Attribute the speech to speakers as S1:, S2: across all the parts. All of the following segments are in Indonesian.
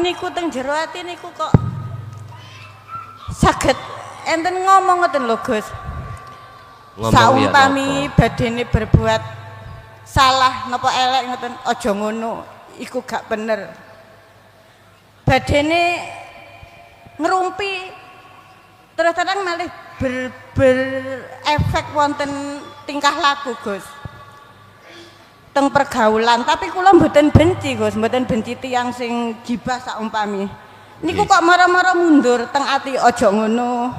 S1: niku teng jero ati niku kok saged enten ngomong ngoten lho Gus. Saumpami badene berbuat salah napa elek ngoten aja ngono, iku gak bener. Badene ngerumpi terus terang malih berefek wonten tingkah laku Gus. Teng pergaulan, tapi kula mboten benci Gus, mboten benci tiyang sing gibah saumpami. Niku kok mara-mara mundur teng ati aja ngono.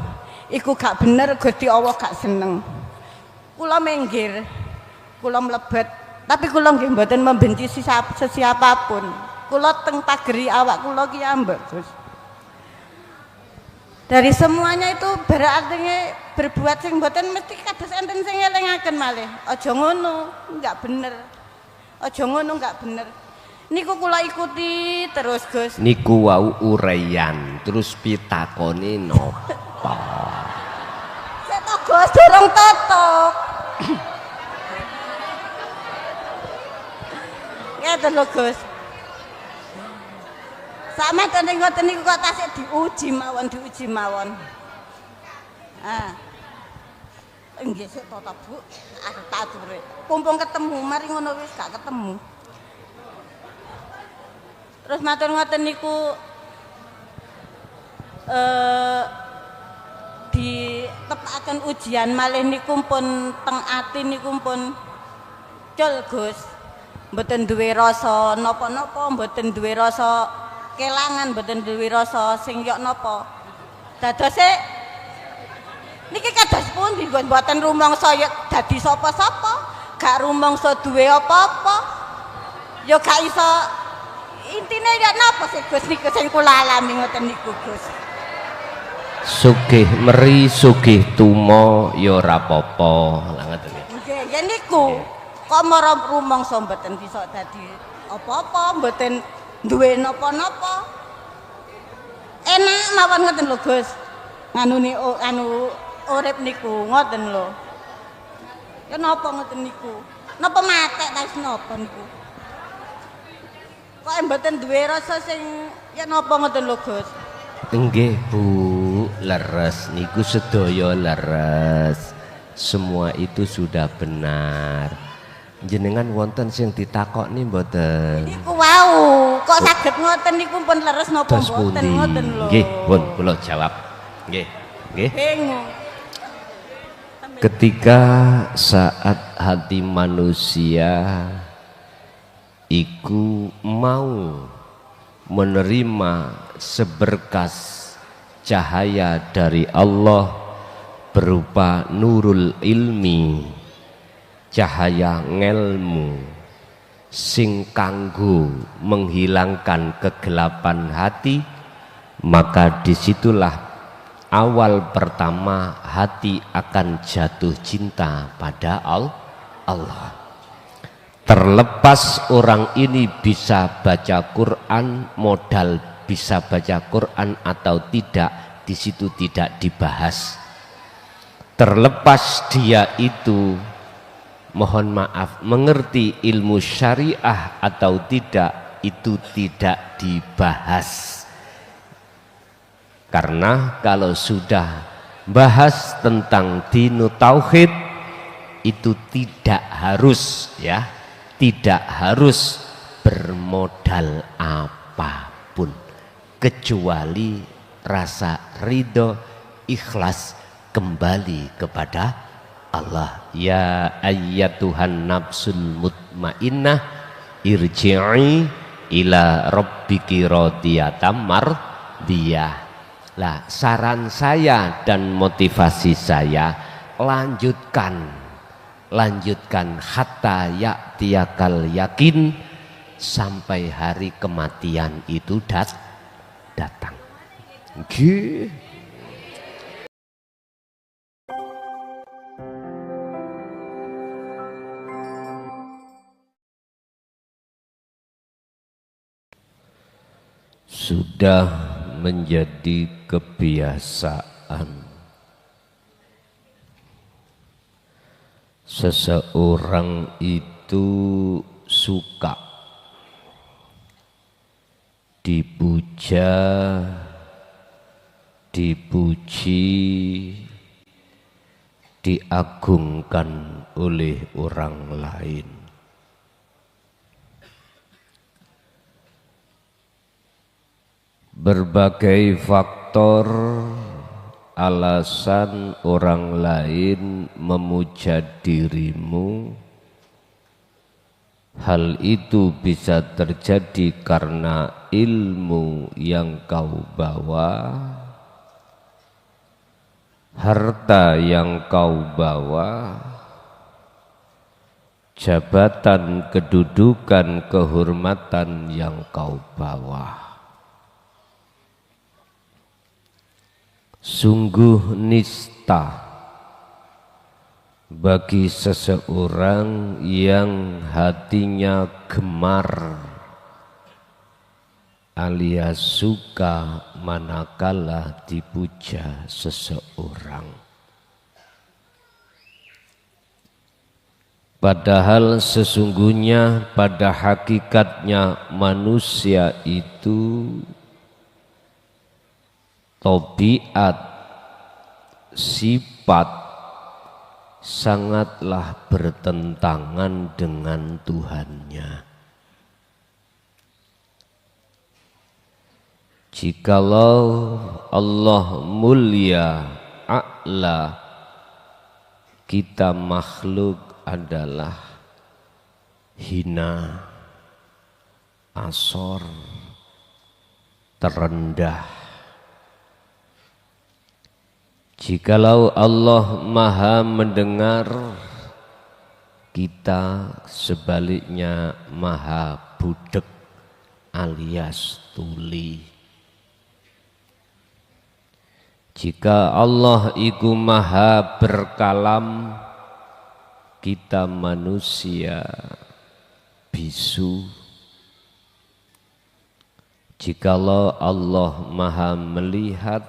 S1: Iku gak bener, Gusti Allah gak seneng. Kula minggir, kula mlebet, tapi kula nggih mboten membenci siapapun. Kula teng pageri awak kula ki ambek Gus. Dari semuanya itu berarti berbuat sing mboten mesti kados enten sing elingaken malih. Aja ngono, enggak bener. Aja ngono enggak bener. Niku kula ikuti terus Gus.
S2: Niku wau ureyan, terus pitakone napa?
S1: Seto Gus durung totok. Ngeten lho Gus. Sama tene ngoten niku kok tasik diuji mawon. Ah. Nggih sik to Bu. Arep tak ature. Pumpung ketemu, mari ngono wis gak ketemu. Terus matur ngoten niku ditepakaken ujian malih niku pun teng ati niku pun cul Gus. Mboten duwe rasa napa-napa, mboten duwe rasa kelangan, mboten duwe rasa sing yok napa. Dadose niki kados pundi mboten rumangsa ya dadi sapa-sapa, gak rumangsa duwe apa-apa. Ya gak iso intine ya napa sih Gus niku sing kula alami ngoten niku Gus.
S2: Sugih meri sugih tumo ya ora apa-apa. Lah ngoten nggih.
S1: Nggih, ya niku. Kok mara rumangsa mboten bisa dadi apa-apa, mboten duwe napa-napa. Enak mawon ngoten lho Gus. Nganune anu urip niku ngoten lho. Ya napa ngoten niku? Napa matek ta wis napa niku? Kok mboten duwe rasa sing ya napa ngoten lho Gus.
S2: Nggih Bu, leres niku sedaya leres. Semua itu sudah benar. Jenengan wonten sing ditakokni mboten?
S1: Niku wau, kok saged ngoten niku pun leres napa mboten ngoten lho.
S2: Nggih, pun kula jawab. Nggih. Nggih.
S1: Bingung.
S2: Ketika saat hati manusia iku mau menerima seberkas cahaya dari Allah berupa nurul ilmi, cahaya ngelmu sing kanggo menghilangkan kegelapan hati, maka disitulah awal pertama hati akan jatuh cinta pada Allah. Terlepas orang ini bisa baca Quran, modal bisa baca Quran atau tidak, di situ tidak dibahas. Terlepas dia itu mohon maaf mengerti ilmu syariah atau tidak, itu tidak dibahas. Karena kalau sudah bahas tentang dinu tauhid, itu tidak harus ya, tidak harus bermodal apapun kecuali rasa ridho, ikhlas kembali kepada Allah. Ya ayyatuhan nafsul mutmainnah irji'i ila rabbiki radiyatan mardiyah. Lah saran saya dan motivasi saya, lanjutkan hatta ya'tiyakal yakin, sampai hari kematian itu datang. Nggih. Sudah menjadi kebiasaan seseorang itu suka dipuja, dipuji, diagungkan oleh orang lain. Berbagai faktor alasan orang lain memuja dirimu, hal itu bisa terjadi karena ilmu yang kau bawa, harta yang kau bawa, jabatan, kedudukan, kehormatan yang kau bawa. Sungguh nista bagi seseorang yang hatinya gemar alias suka manakala dipuja seseorang. Padahal sesungguhnya pada hakikatnya manusia itu tabiat, sifat sangatlah bertentangan dengan Tuhannya. Jikalau Allah mulia, a'la, kita makhluk adalah hina, asor, terendah. Jikalau Allah maha mendengar, kita sebaliknya maha budek alias tuli. Jika Allah iku maha berkalam, kita manusia bisu. Jikalau Allah maha melihat,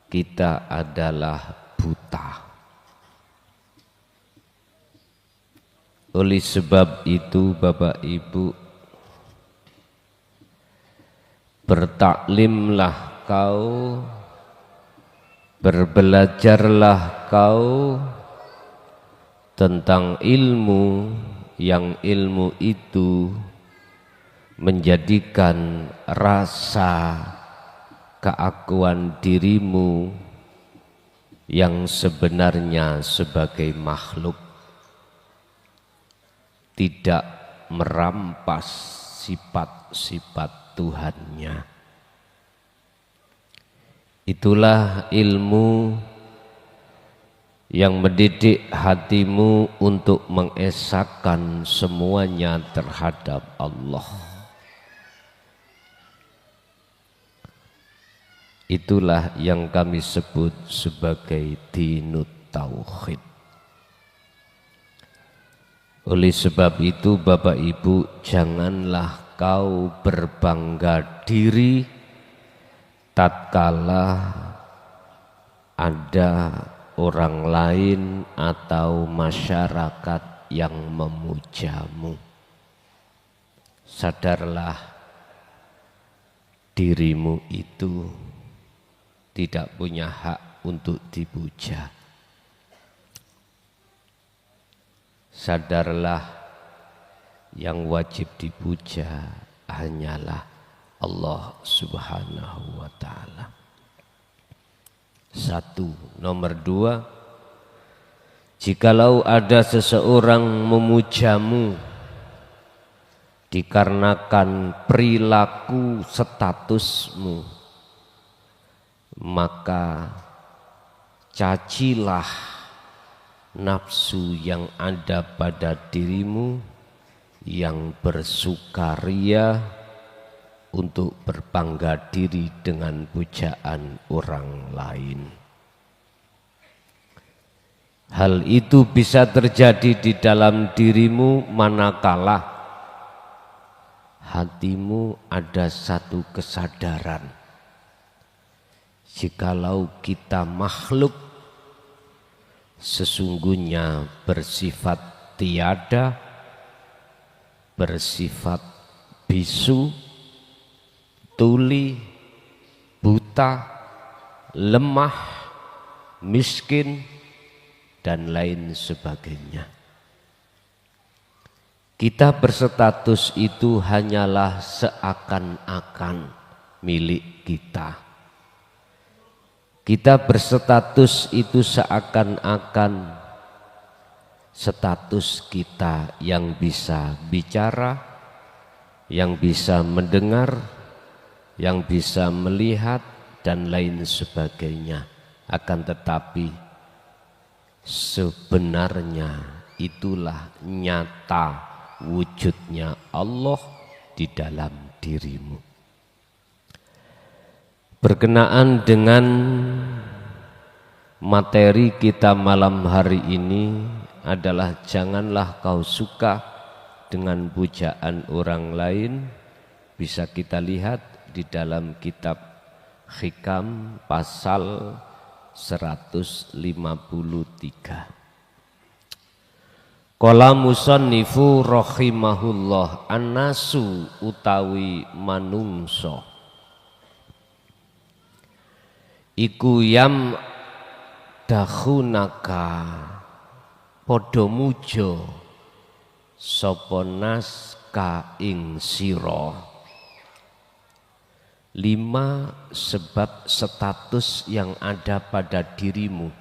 S2: kita adalah buta. Oleh sebab itu Bapak Ibu, bertaklimlah kau, berbelajarlah kau tentang ilmu yang ilmu itu menjadikan rasa keakuan dirimu yang sebenarnya sebagai makhluk tidak merampas sifat-sifat Tuhannya. Itulah ilmu yang mendidik hatimu untuk mengesahkan semuanya terhadap Allah. Itulah yang kami sebut sebagai dinut tauhid. Oleh sebab itu Bapak Ibu, janganlah kau berbangga diri tatkala ada orang lain atau masyarakat yang memujamu. Sadarlah dirimu itu tidak punya hak untuk dipuja. Sadarlah yang wajib dipuja hanyalah Allah Subhanahu wa ta'ala. Satu. Nomor dua, jikalau ada seseorang memujamu dikarenakan perilaku statusmu, maka cacilah nafsu yang ada pada dirimu yang bersukaria untuk berbangga diri dengan pujaan orang lain. Hal itu bisa terjadi di dalam dirimu manakala hatimu ada satu kesadaran. Jikalau kita makhluk sesungguhnya bersifat tiada, bersifat bisu, tuli, buta, lemah, miskin, dan lain sebagainya. Kita berstatus itu hanyalah seakan-akan milik kita. Kita berstatus itu seakan-akan status kita yang bisa bicara, yang bisa mendengar, yang bisa melihat, dan lain sebagainya. Akan tetapi sebenarnya itulah nyata wujudnya Allah di dalam dirimu. Berkenaan dengan materi kita malam hari ini adalah janganlah kau suka dengan pujaan orang lain. Bisa kita lihat di dalam kitab Hikam pasal 153. Qala musannifu rahimahullah, annasu utawi manungso iku yam dakhunaka padha muja sapa nas ka ing sira. 5 sebab status yang ada pada dirimu.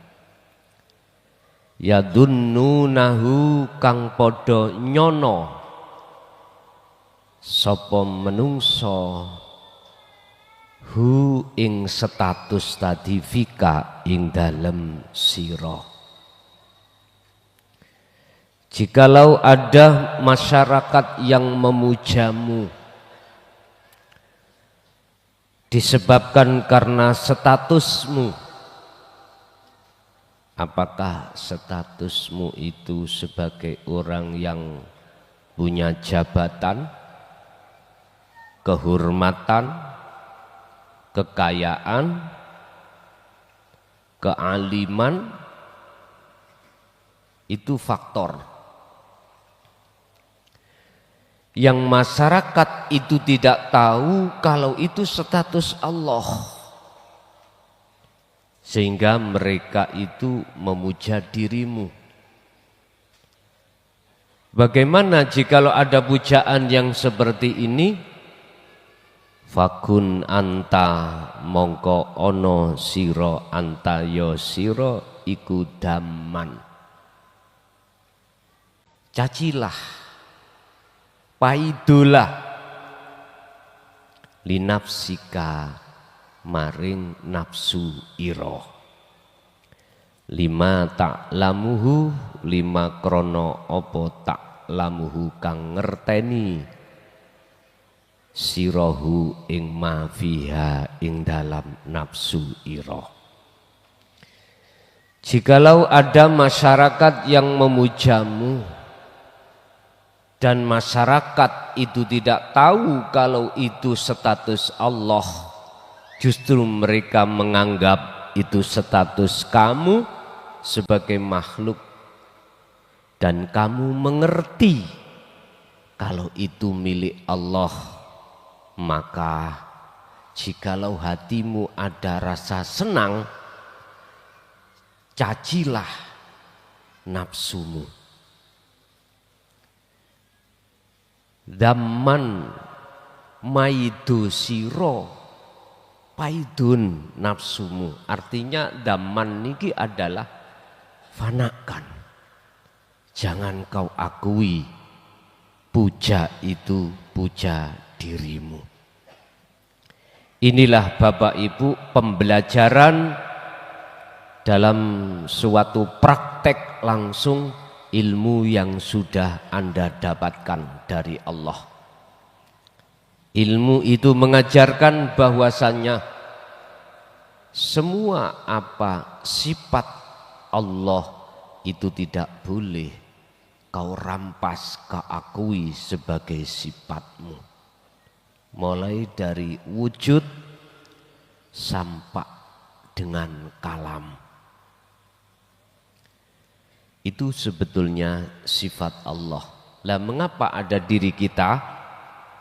S2: Yadunnunahu kang padha nyono sapa menungso hu ing status tadi fika ing dalem sira. Jikalau ada masyarakat yang memujamu disebabkan karena statusmu, apakah statusmu itu sebagai orang yang punya jabatan, kehormatan, kekayaan, kealiman, itu faktor yang masyarakat itu tidak tahu kalau itu status Allah, sehingga mereka itu memuja dirimu. Bagaimana jikalau ada pujaan yang seperti ini? Fakun anta mongko ono siro anta yo siro iku daman. Cacilah, paidolah linafsika maring nafsu iro. 5 ta'lamuhu, 5 krono opo ta'lamuhu kang ngerteni sirohu ing ma fiha ing dalam nafsu iro. Jikalau ada masyarakat yang memujamu dan masyarakat itu tidak tahu kalau itu status Allah, justru mereka menganggap itu status kamu sebagai makhluk, dan kamu mengerti kalau itu milik Allah, maka jikalau hatimu ada rasa senang, cacilah nafsumu. Daman maidu siro paidun nafsumu. Artinya daman niki adalah fanakan. Jangan kau akui puja itu puja dirimu. Inilah Bapak Ibu pembelajaran dalam suatu praktek langsung ilmu yang sudah Anda dapatkan dari Allah. Ilmu itu mengajarkan bahwasannya semua apa sifat Allah itu tidak boleh kau rampas, kau akui sebagai sifatmu. Mulai dari wujud sampai dengan kalam. Itu sebetulnya sifat Allah. Lah mengapa ada diri kita?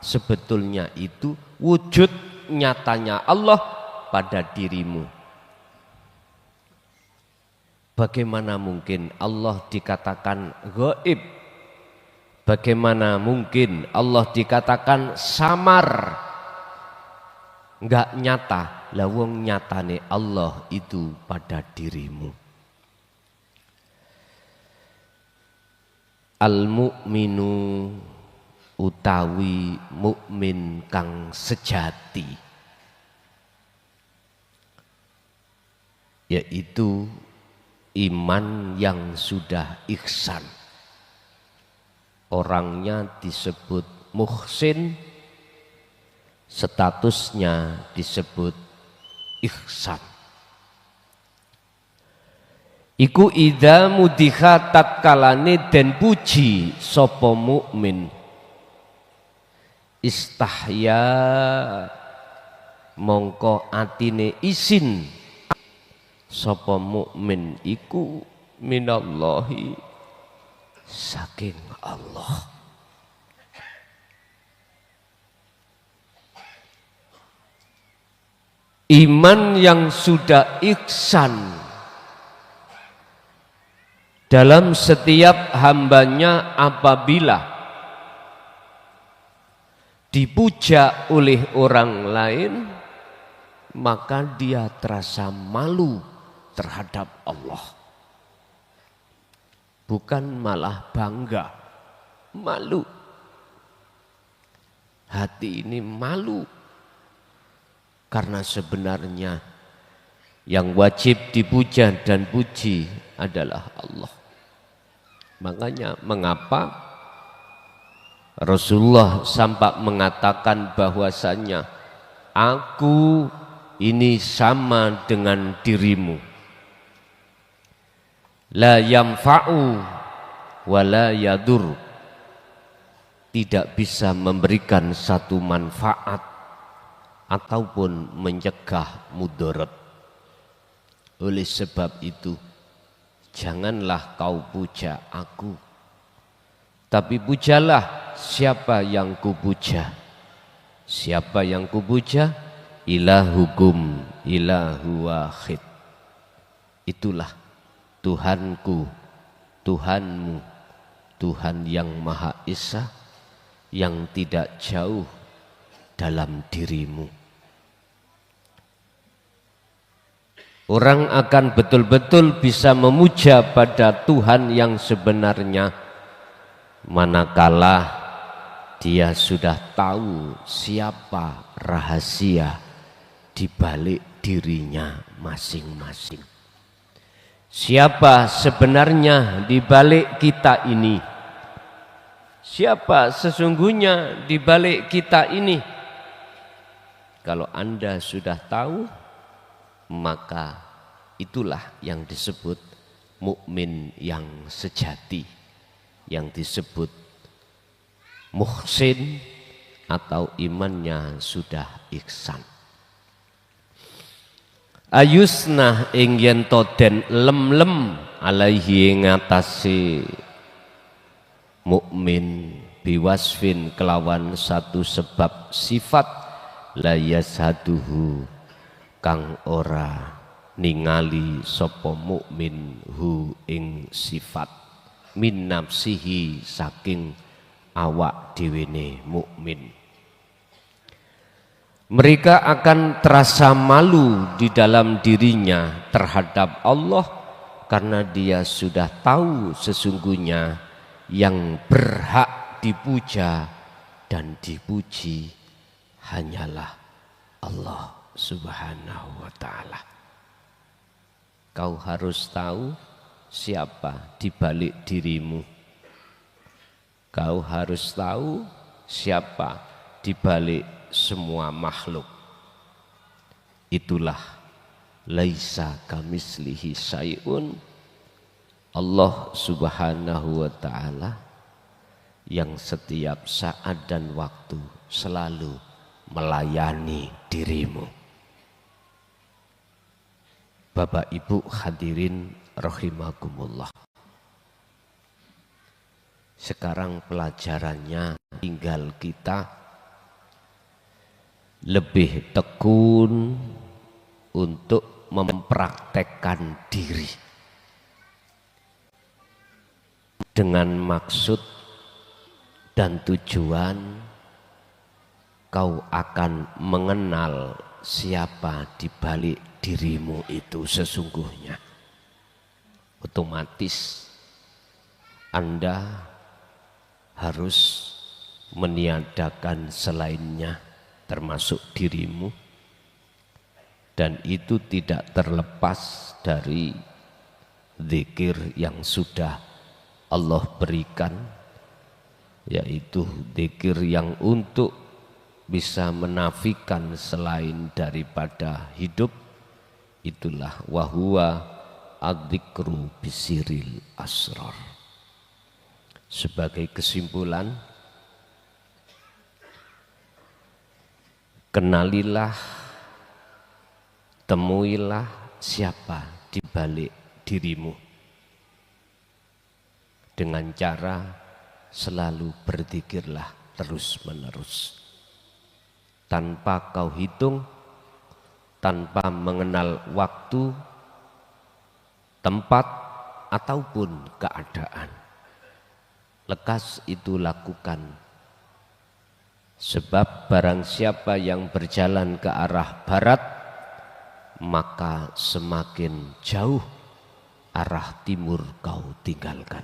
S2: Sebetulnya itu wujud nyatanya Allah pada dirimu. Bagaimana mungkin Allah dikatakan gaib? Bagaimana mungkin Allah dikatakan samar? Enggak nyata. Lah wong nyatane Allah itu pada dirimu. Al-mu'minu utawi mukmin kang sejati, yaitu iman yang sudah ihsan. Orangnya disebut muhsin, statusnya disebut ihsan. Iku idza mudiha tatkalane den puji sapa mukmin, istahya mongko atine isin sapa mukmin iku minallahi saking Allah. Iman yang sudah ihsan dalam setiap hambanya apabila dipuja oleh orang lain, maka dia terasa malu terhadap Allah. Bukan malah bangga, malu. Hati ini malu. Karena sebenarnya yang wajib dipuja dan puji adalah Allah. Makanya mengapa Rasulullah sampai mengatakan bahwasanya aku ini sama dengan dirimu. La yamfa'u wa la yadur. Tidak bisa memberikan satu manfaat ataupun mencegah mudarat. Oleh sebab itu, janganlah kau puja aku, tapi pujalah siapa yang kupuja. Siapa yang kupuja? Ilahukum ilahu wahid. Itulah Tuhanku, Tuhanmu, Tuhan yang Maha Esa, yang tidak jauh dalam dirimu. Orang akan betul-betul bisa memuja pada Tuhan yang sebenarnya manakala dia sudah tahu siapa rahasia di balik dirinya masing-masing. Siapa sebenarnya di balik kita ini? Siapa sesungguhnya di balik kita ini? Kalau Anda sudah tahu, maka itulah yang disebut mukmin yang sejati, yang disebut muhsin atau imannya sudah ihsan. Ayusna ing yen to den lem-lem alaihi ngatasi mukmin biwasfin kelawan satu sebab sifat la yashaduhu kang ora ningali sapa mukmin hu ing sifat min nafsihi saking awak dhewene mukmin. Mereka akan terasa malu di dalam dirinya terhadap Allah karena dia sudah tahu sesungguhnya yang berhak dipuja dan dipuji hanyalah Allah Subhanahu wa ta'ala. Kau harus tahu siapa di balik dirimu. Kau harus tahu siapa di balik semua makhluk. Itulah laisa kamislihi syai'un, Allah Subhanahu wa ta'ala yang setiap saat dan waktu selalu melayani dirimu. Bapak Ibu hadirin rahimakumullah. Sekarang pelajarannya tinggal kita lebih tekun untuk mempraktekkan diri dengan maksud dan tujuan kau akan mengenal siapa di balik dirimu itu sesungguhnya. Otomatis Anda harus meniadakan selainnya termasuk dirimu, dan itu tidak terlepas dari zikir yang sudah Allah berikan, yaitu zikir yang untuk bisa menafikan selain daripada hidup. Itulah wahuwa adzikru bisiril asrar. Sebagai kesimpulan, kenalilah, temuilah siapa di balik dirimu dengan cara selalu berzikirlah terus-menerus, tanpa kau hitung, tanpa mengenal waktu, tempat, ataupun keadaan. Lekas itu lakukan, sebab barang siapa yang berjalan ke arah barat, maka semakin jauh arah timur kau tinggalkan.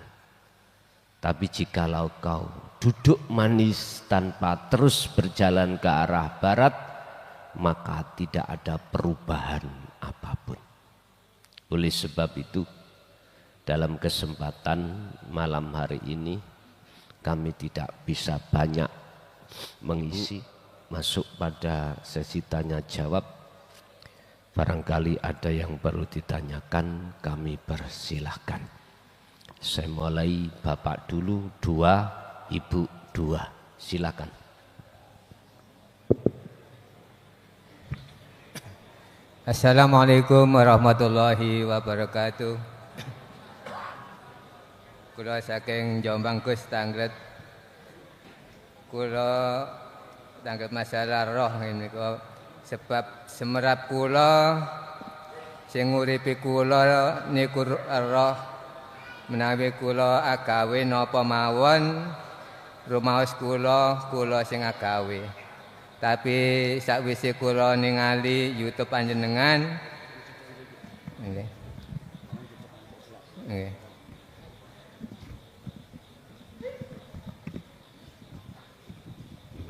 S2: Tapi jikalau kau duduk manis tanpa terus berjalan ke arah barat, maka tidak ada perubahan apapun. Oleh sebab itu, dalam kesempatan malam hari ini, kami tidak bisa banyak mengisi, masuk pada sesi tanya jawab. Barangkali ada yang perlu ditanyakan, kami persilahkan. Saya mulai Bapak dulu, 2, Ibu 2. Silakan.
S3: Assalamualaikum warahmatullahi wabarakatuh. Kula saking Jombang Gus Tanglet. Kula tanggap masalah roh ini kok, sebab semerap kula sing nguripi kula niku roh, menawi kula agawe napa mawon rumaos kula sing agawe. Tapi sakwise kula ningali YouTube panjenengan nggih. Nggih.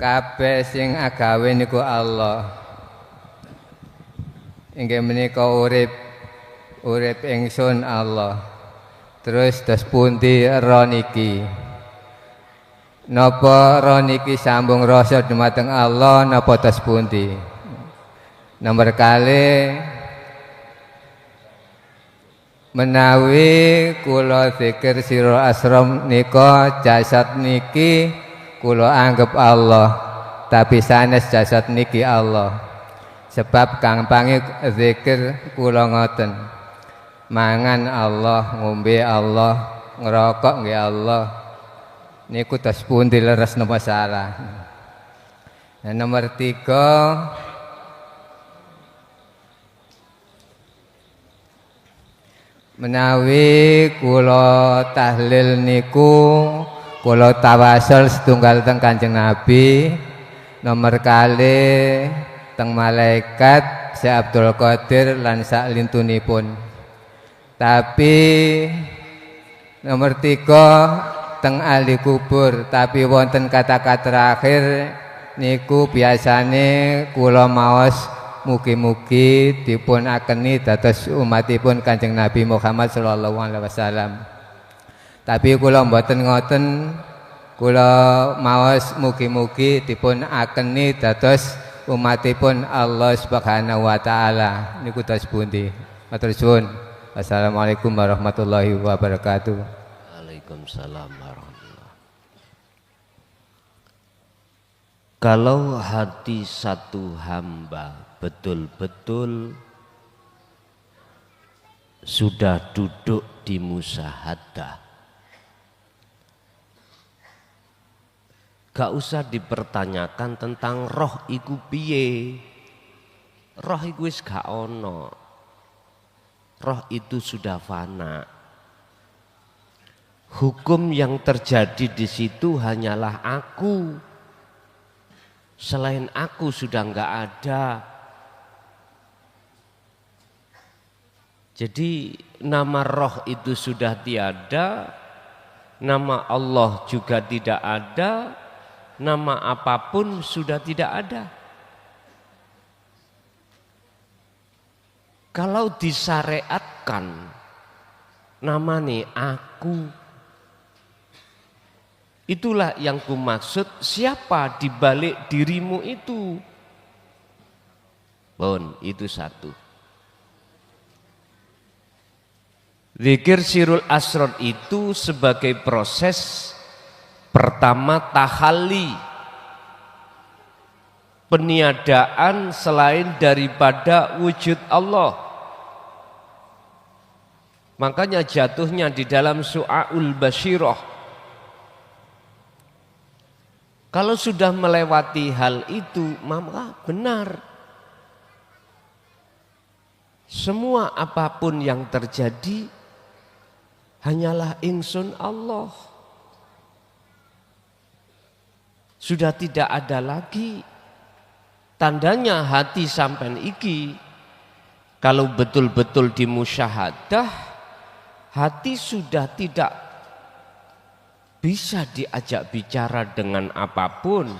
S3: Kabeh sing agawe niku Allah. Inggih menika urip ingsun Allah. Terus dos pundi ro niki? Napa ro niki sambung rasa dumateng Allah napa dos pundi? Nomor kali menawi kula zikir sira asram nika jasad niki kula anggap Allah, tapi sanes jasad niki Allah. Sebab gampangé zikir kula ngoten. Mangan Allah, ngombe Allah, ngerokok nggih Allah. Niku tos pundi leres napa salah. Nah, nomor 3, menawi kula tahlil niku kula tawasul setunggal teng Kanjeng Nabi, nomor kali teng malaikat Syekh Abdul Qadir lan sak lintunipun. Tapi nomor 3 teng ahli kubur, tapi wonten kata-kata terakhir niku biasane kula maos mugi-mugi dipun akeni dados umatipun Kanjeng Nabi Muhammad sallallahu alaihi wasallam. Tapi kula mboten ngoten, kula maos mugi-mugi dipun akeni dados umatipun Allah Subhanahu wa taala. Niku dados pundi? Matur suwun. Wassalamualaikum warahmatullahi wabarakatuh.
S2: Waalaikumsalam warahmatullahi. Kalau hati satu hamba betul-betul sudah duduk di musyahadah, Gak usah dipertanyakan tentang roh iku piye. Roh iku wis gak ono. Roh itu sudah fana. Hukum yang terjadi di situ hanyalah aku. Selain aku sudah enggak ada. Jadi nama roh itu sudah tiada, nama Allah juga tidak ada, nama apapun sudah tidak ada. Kalau disyariatkan namanya aku, itulah yang kumaksud, siapa di balik dirimu itu. Bon, itu satu. Zikir sirul asrar itu sebagai proses pertama tahalli, peniadaan selain daripada wujud Allah. Makanya jatuhnya di dalam Su'aul Basyirah. Kalau sudah melewati hal itu, maka benar. Semua apapun yang terjadi hanyalah ingsun Allah. Sudah tidak ada lagi. Tandanya hati sampean iki kalau betul-betul dimusyahadah, hati sudah tidak bisa diajak bicara dengan apapun.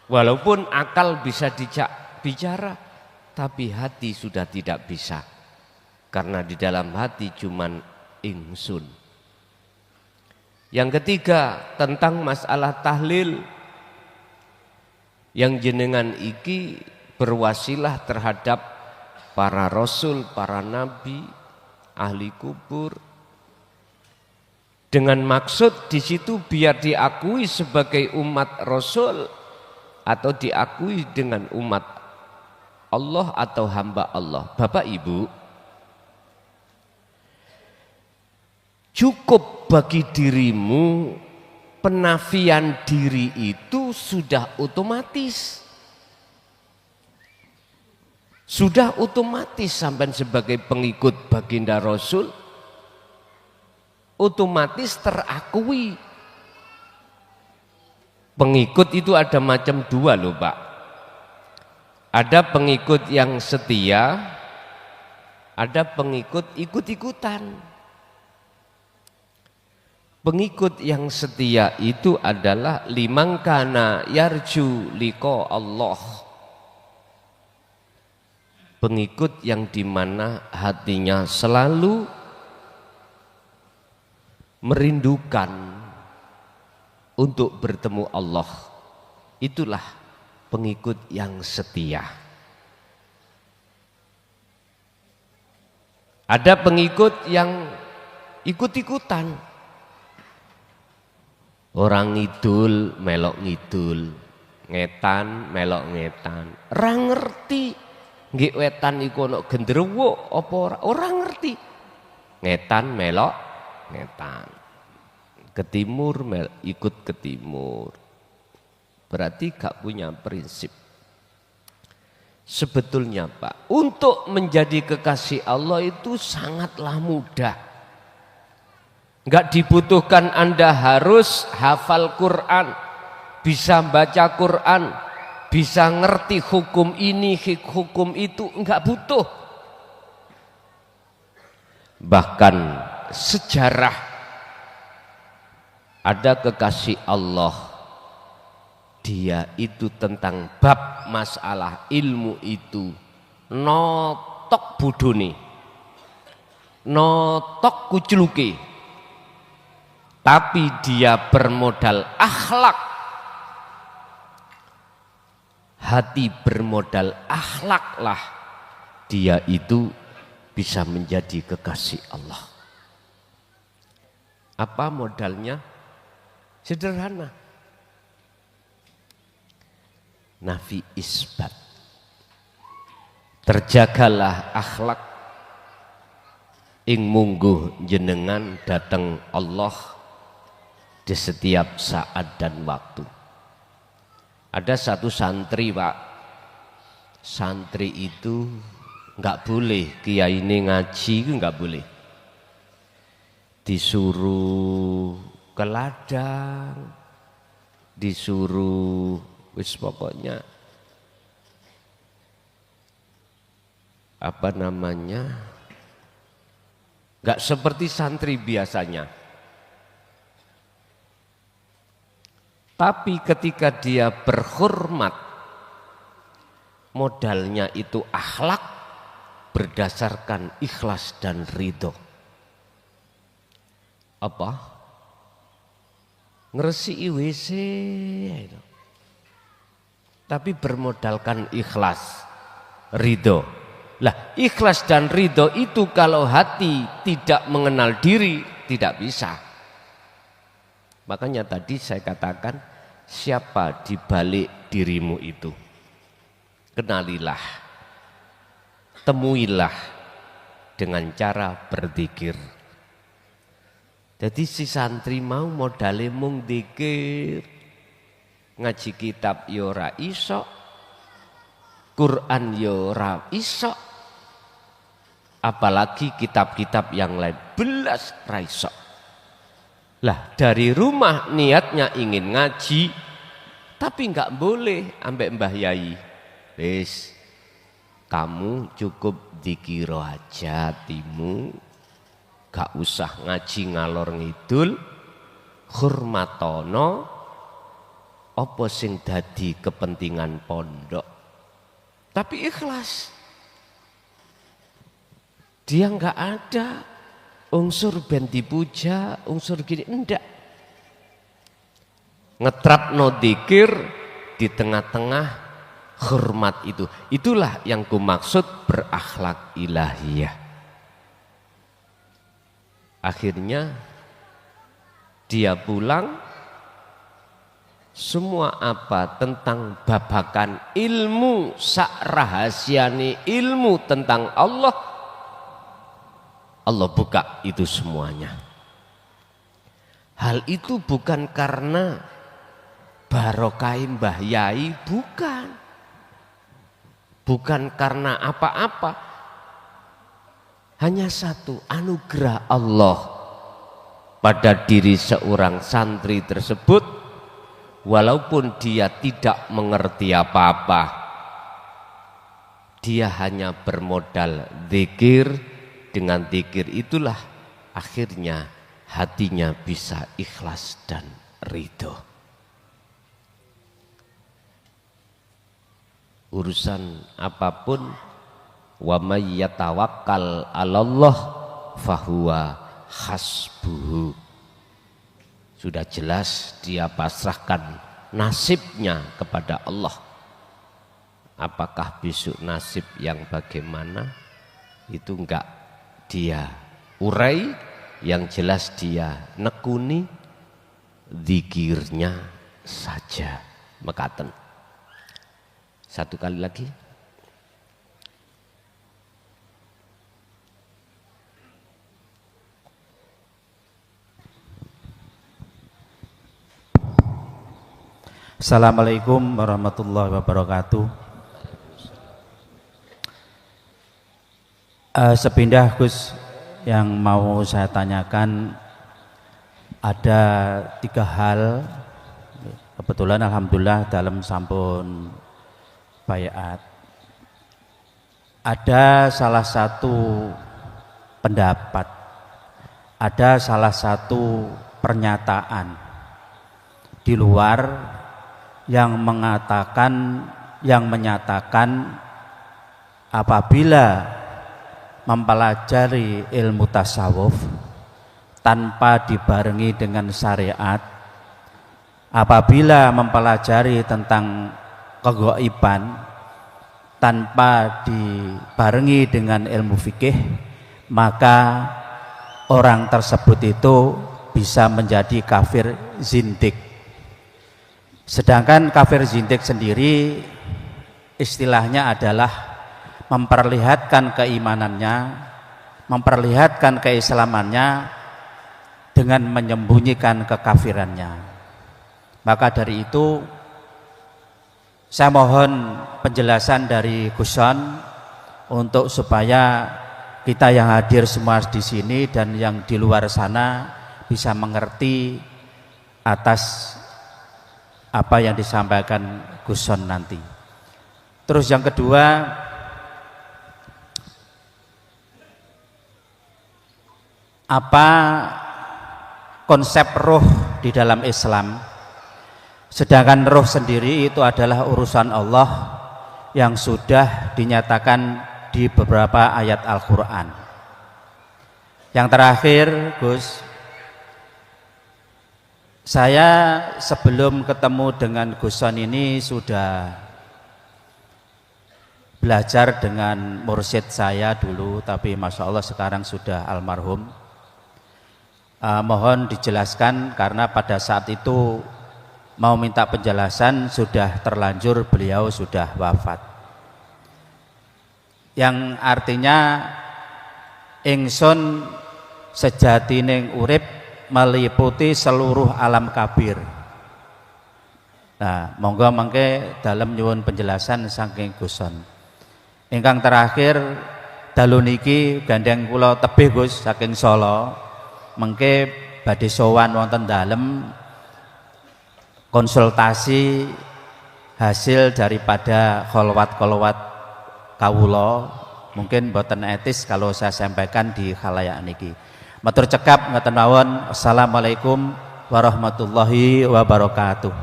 S2: Walaupun akal bisa dijak bicara, tapi hati sudah tidak bisa. Karena di dalam hati cuman ingsun. Yang ketiga tentang masalah tahlil. Yang jenengan iki berwasilah terhadap para rasul, para nabi, ahli kubur. Dengan maksud di situ biar diakui sebagai umat rasul atau diakui dengan umat Allah atau hamba Allah. Bapak Ibu, cukup bagi dirimu penafian diri itu sudah otomatis. Sudah otomatis sampai sebagai pengikut baginda Rasul, otomatis terakui. Pengikut itu ada macam dua loh Pak. Ada pengikut yang setia, ada pengikut ikut-ikutan. Pengikut yang setia itu adalah liman kana yarju liqa Allah. Pengikut yang dimana hatinya selalu merindukan untuk bertemu Allah. Itulah pengikut yang setia. Ada pengikut yang ikut-ikutan. Orang ngidul melok ngidul, ngetan melok ngetan. Ora ngerti nggih wetan iku ana genderuwo apa ora ngerti. Ngetan melok ngetan. Ke timur ikut ke timur. Berarti gak punya prinsip. Sebetulnya Pak, untuk menjadi kekasih Allah itu sangatlah mudah. Enggak dibutuhkan Anda harus hafal Quran, bisa baca Quran, bisa ngerti hukum ini, hukum itu, enggak butuh. Bahkan sejarah ada kekasih Allah, dia itu tentang bab masalah ilmu itu notok budoni, notok kucluki, tapi dia bermodal akhlak. Hati bermodal akhlaklah dia itu bisa menjadi kekasih Allah. Apa modalnya? Sederhana. Nafi isbat. Terjagalah akhlak ing mungguh jenengan dateng Allah di setiap saat dan waktu. Ada satu santri, Pak. Santri itu nggak boleh, kiai ini ngaji itu nggak boleh. Disuruh ke ladang, disuruh wis pokoknya apa namanya, nggak seperti santri biasanya. Tapi ketika dia berhormat, modalnya itu akhlak berdasarkan ikhlas dan ridho. Apa? Ngeresiki WC itu. Tapi bermodalkan ikhlas, ridho. Lah, ikhlas dan ridho itu kalau hati tidak mengenal diri tidak bisa. Makanya tadi saya katakan, siapa di balik dirimu itu? Kenalilah, temuilah dengan cara berzikir. Jadi si santri mau modale mung dzikir, ngaji kitab yo ora iso, Quran yo ora iso, apalagi kitab-kitab yang lain belas ra iso. Lah dari rumah niatnya ingin ngaji, tapi enggak boleh ambek Mbah Yai. Wis, kamu cukup dzikiro aja timu, gak usah ngaji ngalor ngidul, hormatono apa sing dadi kepentingan pondok. Tapi ikhlas. Dia enggak ada unsur ben dipuja, unsur gini, enggak. Ngetrapno dzikir di tengah-tengah hormat itu. Itulah yang kumaksud berakhlak ilahiyah. Akhirnya dia pulang, semua apa tentang babakan ilmu sak rahasiane ilmu tentang Allah, Allah buka itu semuanya. Hal itu bukan karena barokah Mbah Yai, bukan. Bukan karena apa-apa. Hanya satu, anugerah Allah pada diri seorang santri tersebut, walaupun dia tidak mengerti apa-apa, dia hanya bermodal zikir. Dengan zikir itulah akhirnya hatinya bisa ikhlas dan ridho. Urusan apapun, wa may yatawakkal 'alallah fahuwa hasbuhu. Sudah jelas dia pasrahkan nasibnya kepada Allah. Apakah besok nasib yang bagaimana itu enggak dia urai, yang jelas dia nekuni zikirnya saja. Mekaten. Satu kali lagi.
S4: Assalamualaikum warahmatullahi wabarakatuh. Sepindah Gus, yang mau saya tanyakan ada 3 hal. Kebetulan alhamdulillah dalam sampun bayat. Ada salah satu pendapat, ada salah satu pernyataan di luar yang menyatakan apabila mempelajari ilmu tasawuf tanpa dibarengi dengan syariat, apabila mempelajari tentang kegaiban tanpa dibarengi dengan ilmu fikih, maka orang tersebut itu bisa menjadi kafir zindik. Sedangkan kafir zindik sendiri istilahnya adalah memperlihatkan keimanannya, memperlihatkan keislamannya dengan menyembunyikan kekafirannya. Maka dari itu saya mohon penjelasan dari Guson untuk supaya kita yang hadir semua di sini dan yang di luar sana bisa mengerti atas apa yang disampaikan Guson nanti. Terus yang kedua, apa konsep roh di dalam Islam? Sedangkan roh sendiri itu adalah urusan Allah yang sudah dinyatakan di beberapa ayat Al-Quran. Yang terakhir, Gus, saya sebelum ketemu dengan Guson ini sudah belajar dengan mursyid saya dulu, tapi Masya Allah sekarang sudah almarhum. Mohon dijelaskan karena pada saat itu mau minta penjelasan sudah terlanjur beliau sudah wafat, yang artinya ingsun sejatining urip meliputi seluruh alam kabir. Nah, monggo mangke dalam nyuwun penjelasan saking Guson. Ingkang terakhir dalu niki gandeng kula tebih Gus saking Solo, mengke badhe sowan wonten dalem konsultasi hasil daripada kholwat-kholwat kawula. Mungkin boten etis kalau saya sampaikan di khalayak niki. Matur cekap ngaten mawon. Assalamualaikum warahmatullahi wabarakatuh.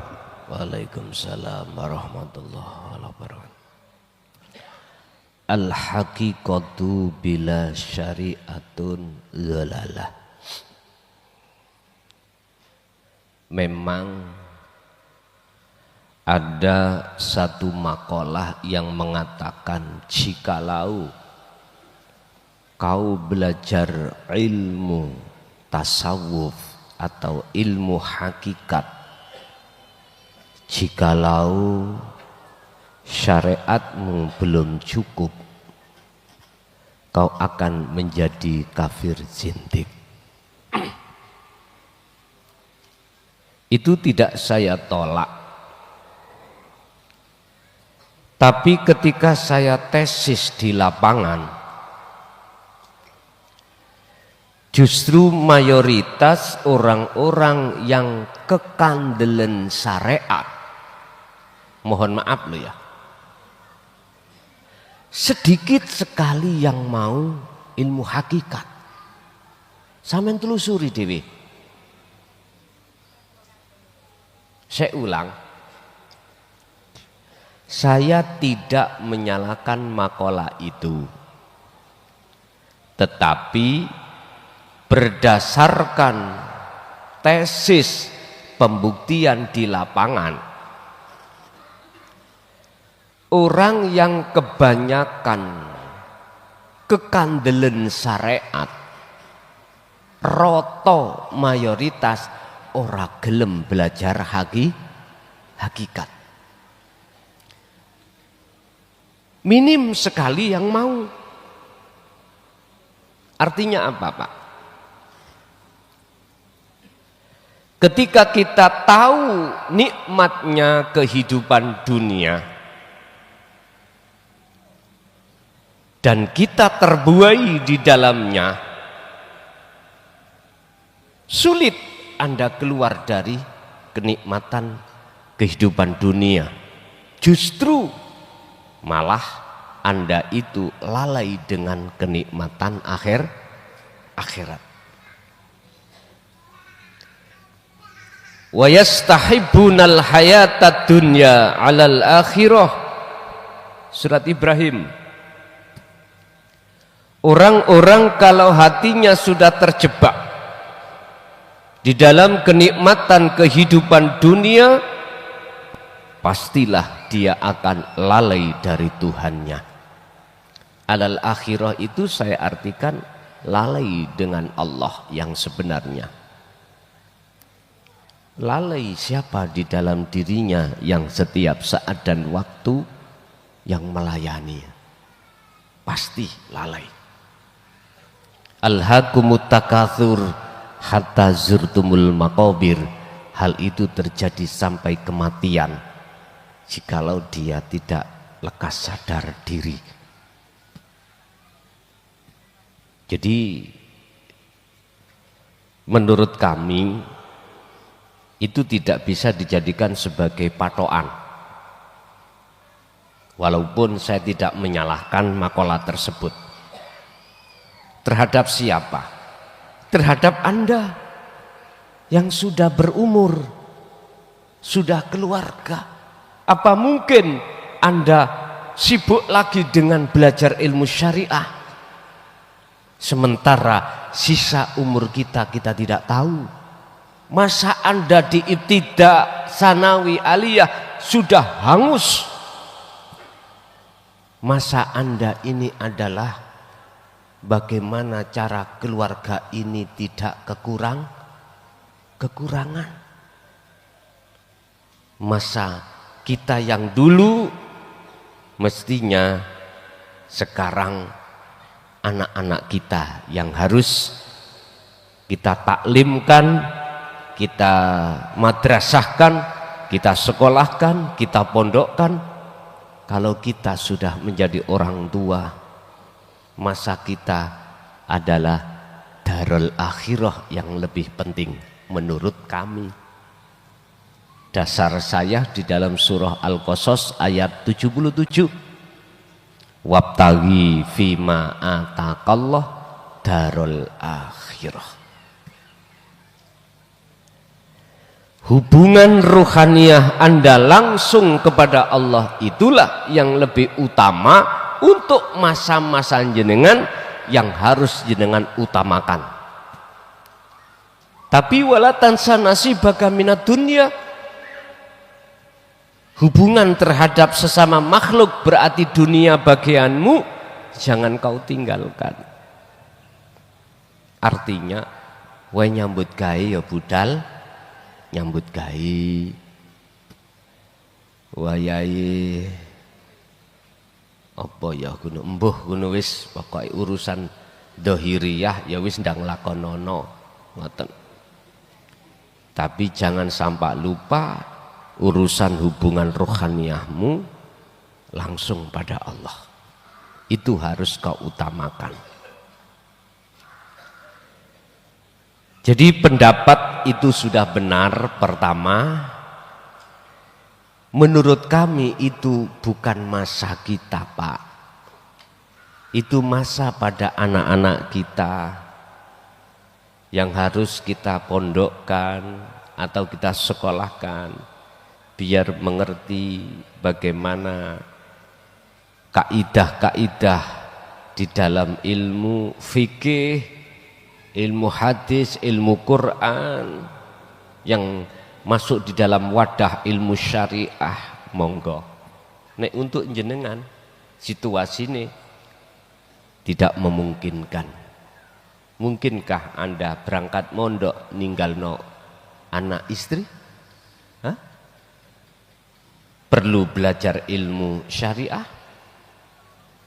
S2: Waalaikumsalam warahmatullahi wabarakatuh. Al-haqiqatu bila syari'atun dhalalah. Memang ada satu makalah yang mengatakan jikalau kau belajar ilmu tasawuf atau ilmu hakikat, jikalau syariatmu belum cukup, kau akan menjadi kafir zindik. Itu tidak saya tolak. Tapi ketika saya tesis di lapangan, justru mayoritas orang-orang yang kekandelen syariat, mohon maaf loh ya, sedikit sekali yang mau ilmu hakikat. Sampeyan telusuri dewe. Saya ulang, saya tidak menyalahkan makalah itu, tetapi berdasarkan tesis pembuktian di lapangan, orang yang kebanyakan kekandelen syariat, roto mayoritas ora gelem belajar hakikat. Minim sekali yang mau. Artinya apa, Pak? Ketika kita tahu nikmatnya kehidupan dunia dan kita terbuai di dalamnya, sulit Anda keluar dari kenikmatan kehidupan dunia. Justru malah Anda itu lalai dengan kenikmatan akhirat. Wa yastahibbunal hayatad dunya 'alal akhirah. Surat Ibrahim. Orang-orang kalau hatinya sudah terjebak di dalam kenikmatan kehidupan dunia, pastilah dia akan lalai dari Tuhannya. Alal akhirah itu saya artikan lalai dengan Allah yang sebenarnya. Lalai siapa di dalam dirinya yang setiap saat dan waktu yang melayani? Pasti lalai. Alhaakumut takatsur hatta zurtumul maqabir, hal itu terjadi sampai kematian jikalau dia tidak lekas sadar diri. Jadi menurut kami itu tidak bisa dijadikan sebagai patokan. Walaupun saya tidak menyalahkan makalah tersebut. Terhadap siapa? Terhadap Anda yang sudah berumur, sudah keluarga. Apa mungkin Anda sibuk lagi dengan belajar ilmu syariah, sementara sisa umur kita tidak tahu? Masa Anda di ibtida, sanawi, aliyah sudah hangus? Masa Anda ini adalah bagaimana cara keluarga ini tidak kekurangan? Masa kita yang dulu mestinya sekarang anak-anak kita yang harus kita taklimkan, kita madrasahkan, kita sekolahkan, kita pondokkan. Kalau kita sudah menjadi orang tua, masa kita adalah darul akhirah yang lebih penting menurut kami. Dasar saya di dalam surah Al-Qasas ayat 77, wabtaghi fima ataqallah darul akhirah. Hubungan ruhaniyah Anda langsung kepada Allah itulah yang lebih utama untuk masa-masa jenengan yang harus jenengan utamakan. Tapi wala tansa nasibaka minad dunya, hubungan terhadap sesama makhluk berarti dunia bagianmu, jangan kau tinggalkan. Artinya, wae nyambut gawe ya budal, nyambut gawe, wayahe apa ya kuno embuh kuno wis pokoke urusan dohiriyah ya wis ndang lakonono ngoten. Tapi jangan sampai lupa urusan hubungan rohaniyahmu langsung pada Allah. Itu harus kau utamakan. Jadi pendapat itu sudah benar. Pertama, menurut kami itu bukan masa kita, Pak. Itu masa pada anak-anak kita yang harus kita pondokkan atau kita sekolahkan biar mengerti bagaimana kaidah-kaidah di dalam ilmu fikih, ilmu hadis, ilmu Quran yang masuk di dalam wadah ilmu syariah. Monggo nek untuk jenengan situasi ini tidak memungkinkan, mungkinkah Anda berangkat mondok ninggalno anak istri? Hah? Perlu belajar ilmu syariah?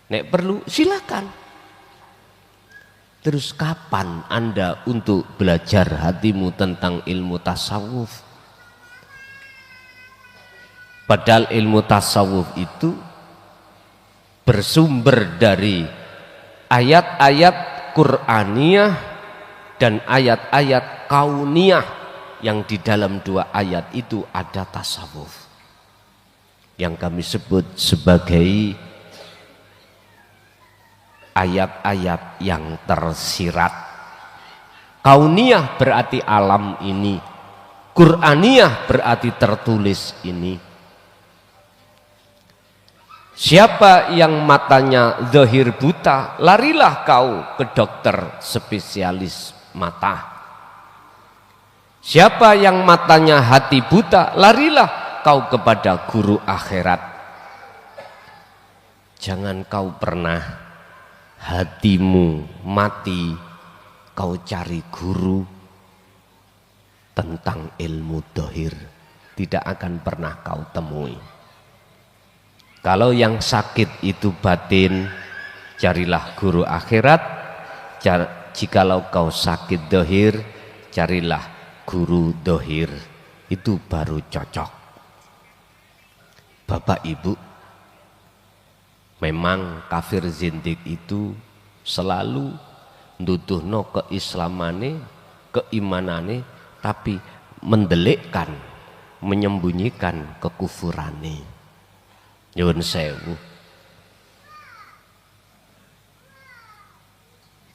S2: Nek perlu silakan. Terus kapan Anda untuk belajar hatimu tentang ilmu tasawuf? Padahal ilmu tasawuf itu bersumber dari ayat-ayat Qur'aniyah dan ayat-ayat kauniyah yang di dalam dua ayat itu ada tasawuf yang kami sebut sebagai ayat-ayat yang tersirat. Kauniyah berarti alam ini, Qur'aniyah berarti tertulis ini. Siapa yang matanya zahir buta, larilah kau ke dokter spesialis mata. Siapa yang matanya hati buta, larilah kau kepada guru akhirat. Jangan kau pernah hatimu mati kau cari guru tentang ilmu dohir, tidak akan pernah kau temui. Kalau yang sakit itu batin, carilah guru akhirat. Jikalau kau sakit dohir, carilah guru dohir, itu baru cocok. Bapak Ibu, memang kafir zindik itu selalu nuduhno keislamane, keimanane, tapi mendelikkan, menyembunyikan kekufurane. Nyuwun sewu,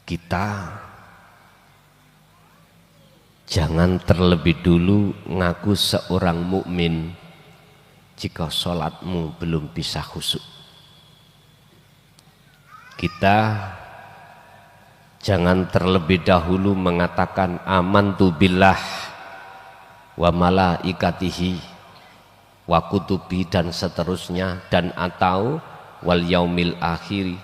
S2: kita jangan terlebih dulu ngaku seorang mukmin jika sholatmu belum bisa khusyuk. Kita jangan terlebih dahulu mengatakan amantu billah wa malaikatihi wa kutubi dan seterusnya, dan atau wal yaumil akhir,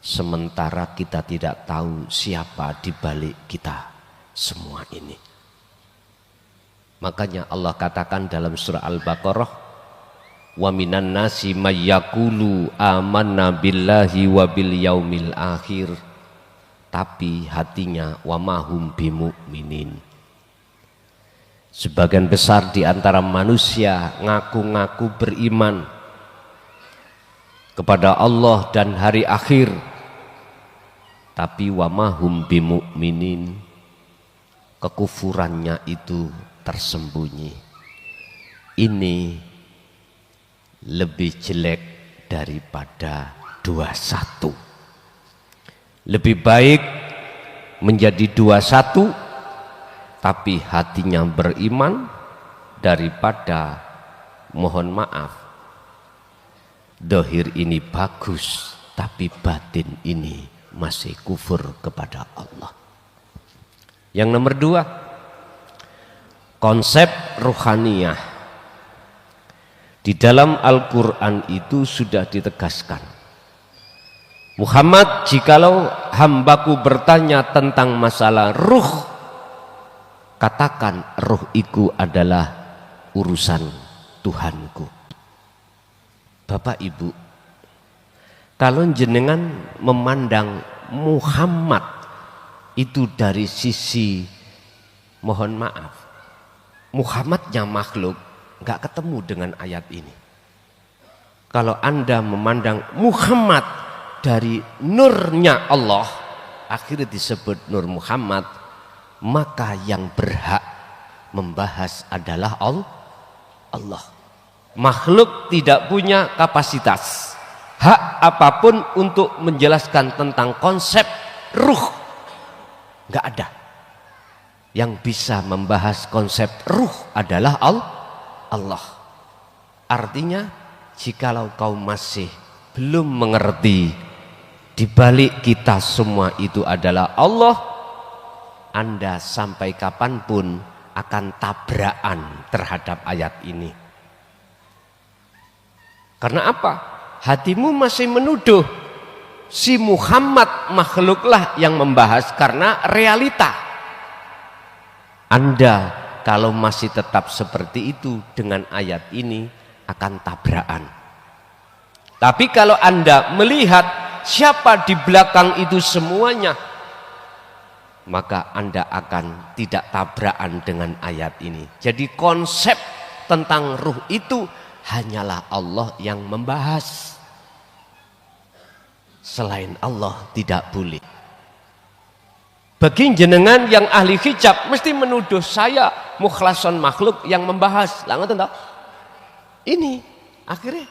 S2: sementara kita tidak tahu siapa di balik kita semua ini. Makanya Allah katakan dalam surah Al-Baqarah, wa minan nasi may yaqulu amanna billahi wa bil yaumil akhir, tapi hatinya wa mahum bimu'minin. Sebagian besar di antara manusia ngaku-ngaku beriman kepada Allah dan hari akhir, tapi wa mahum bimu'minin, kekufurannya itu tersembunyi. Ini lebih jelek daripada 21. Lebih baik menjadi 21 tapi hatinya beriman, daripada mohon maaf dohir ini bagus tapi batin ini masih kufur kepada Allah. Yang nomor 2, konsep ruhaniyah di dalam Al-Quran itu sudah ditegaskan. Muhammad, jikalau hambaku bertanya tentang masalah ruh, katakan ruh itu adalah urusan Tuhanku. Bapak Ibu, kalau jenengan memandang Muhammad itu dari sisi, mohon maaf, Muhammadnya makhluk, nggak ketemu dengan ayat ini. Kalau Anda memandang Muhammad dari nurnya Allah, akhirnya disebut Nur Muhammad, maka yang berhak membahas adalah Allah. Makhluk tidak punya kapasitas, hak apapun untuk menjelaskan tentang konsep ruh, nggak ada. Yang bisa membahas konsep ruh adalah Allah. Artinya, jikalau kau masih belum mengerti di balik kita semua itu adalah Allah, Anda sampai kapanpun akan tabrakan terhadap ayat ini. Karena apa? Hatimu masih menuduh si Muhammad makhluklah yang membahas, karena realita. Anda kalau masih tetap seperti itu dengan ayat ini akan tabrakan. Tapi kalau Anda melihat siapa di belakang itu semuanya, maka Anda akan tidak tabrakan dengan ayat ini. Jadi konsep tentang ruh itu hanyalah Allah yang membahas. Selain Allah tidak boleh. Bagi jenengan yang ahli hijab mesti menuduh saya mukhlason makhluk yang membahas. Lah ngoten toh? Ini akhirnya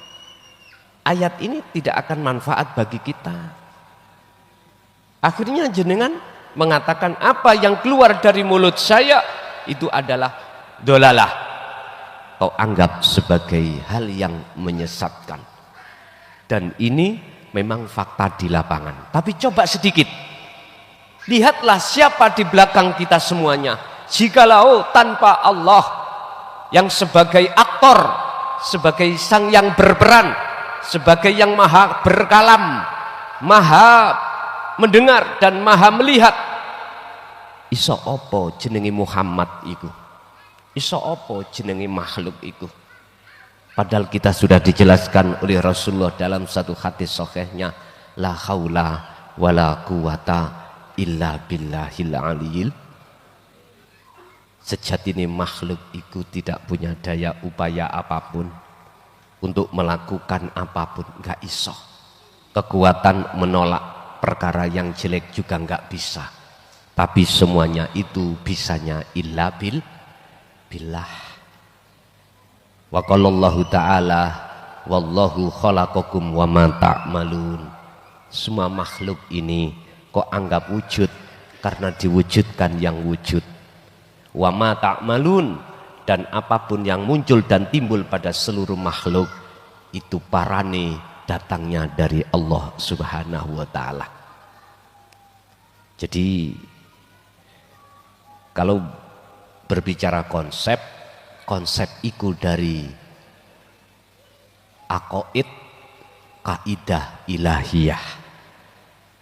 S2: ayat ini tidak akan manfaat bagi kita. Akhirnya jenengan mengatakan apa yang keluar dari mulut saya itu adalah dolalah. Kau anggap sebagai hal yang menyesatkan. Dan ini memang fakta di lapangan. Tapi coba sedikit, lihatlah siapa di belakang kita semuanya. Jikalau tanpa Allah yang sebagai aktor, sebagai sang yang berperan, sebagai yang maha berkalam, maha mendengar dan maha melihat, iso opo jenengi Muhammad iku, iso opo jenengi makhluk iku. Padahal kita sudah dijelaskan oleh Rasulullah dalam satu hadis sahihnya, la haula wala quwata illa billahil aliyil Sejatine makhluk itu tidak punya daya upaya apapun untuk melakukan apapun, nggak iso. Kekuatan menolak perkara yang jelek juga nggak bisa. Tapi semuanya itu bisanya illa billah. Wa qalallahu ta'ala wallahu khalaqakum wa ma ta'malun. Semua makhluk ini kok anggap wujud karena diwujudkan yang wujud. Wa ma ta'malun, dan apapun yang muncul dan timbul pada seluruh makhluk itu parane datangnya dari Allah Subhanahu wa ta'ala. Jadi kalau berbicara konsep itu dari aqaid, kaidah ilahiyah,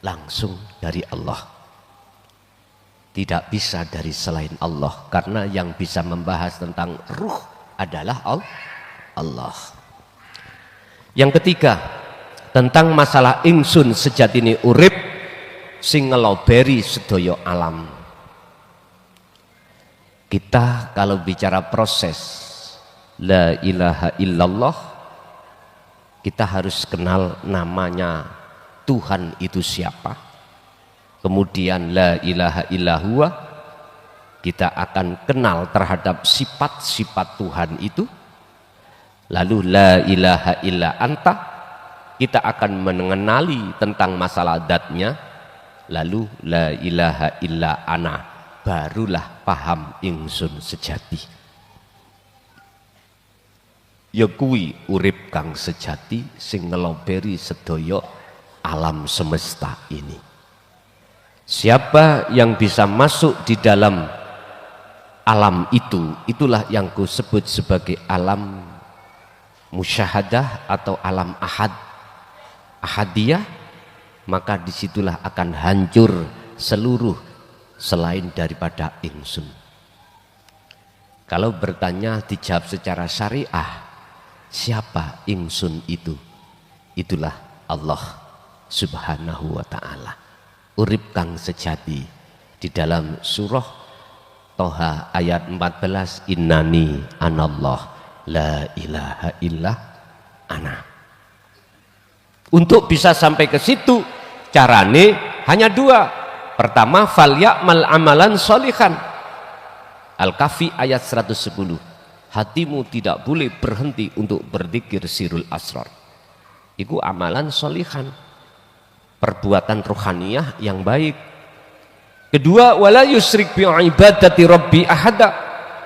S2: langsung dari Allah. Tidak bisa dari selain Allah, karena yang bisa membahas tentang ruh adalah Allah. Yang ketiga, tentang masalah ingsun sejatine urip sing ngeloberi sedaya alam. Kita kalau bicara proses la ilaha illallah, kita harus kenal namanya Tuhan itu siapa. Kemudian la ilaha illallah, kita akan kenal terhadap sifat-sifat Tuhan itu. Lalu la ilaha illa anta, kita akan mengenali tentang masalah datnya. Lalu la ilaha illa ana, barulah paham ingsun sejati. Ya kuwi urip kang sejati sing ngeloberi sedaya alam semesta ini. Siapa yang bisa masuk di dalam alam itu, itulah yang ku sebut sebagai alam musyahadah atau alam ahadiyah. Maka disitulah akan hancur seluruh selain daripada ingsun. Kalau bertanya dijawab secara syariah, siapa ingsun itu? Itulah Allah Subhanahu wa ta'ala. Urip kang sejati. Di dalam surah Toha ayat 14, innani anallah la ilaha illa ana. Untuk bisa sampai ke situ, carane hanya dua. Pertama, fal ya'mal amalan sholihan. Al-Kahfi ayat 110. Hatimu tidak boleh berhenti untuk berzikir sirul asrar. Itu amalan sholihan, perbuatan rohaniyah yang baik. Kedua, wala yusrik bi ibadati rabbi ahada.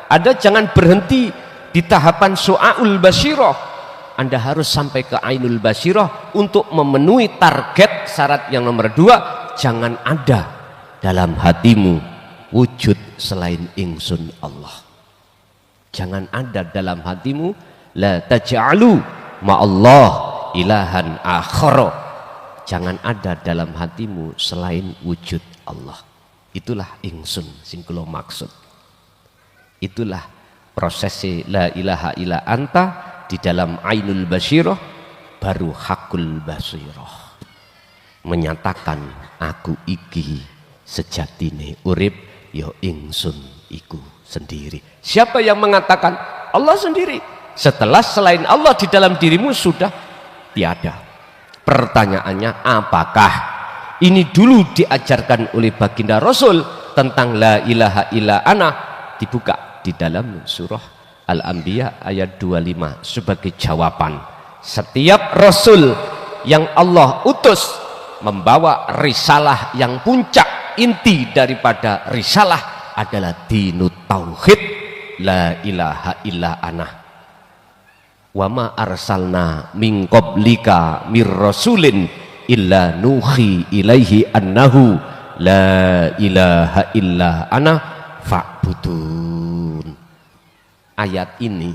S2: Ada jangan berhenti di tahapan su'aul basyirah. Anda harus sampai ke ainul basyirah untuk memenuhi target. Syarat yang nomor dua, jangan ada dalam hatimu wujud selain ingsun Allah. Jangan ada dalam hatimu la taj'alu ma'allah ilahan akhara. Jangan ada dalam hatimu selain wujud Allah. Itulah ingsun sing kula maksud. Itulah prosesi la ilaha illa anta di dalam ainul basyirah, baru hakul basyirah, menyatakan aku iki sejatine urip ya ingsun iku sendiri. Siapa yang mengatakan? Allah sendiri. Setelah selain Allah di dalam dirimu sudah tiada. Pertanyaannya, apakah ini dulu diajarkan oleh baginda Rasul tentang la ilaha illa ana? Dibuka di dalam surah Al-Anbiya ayat 25 sebagai jawaban. Setiap Rasul yang Allah utus membawa risalah yang puncak, inti daripada risalah adalah dinut tauhid, la ilaha illa ana. Wa ma arsalna min qablika mir rasulin illa nuhi ilaihi annahu la ilaha illa ana fa'budun. Ayat ini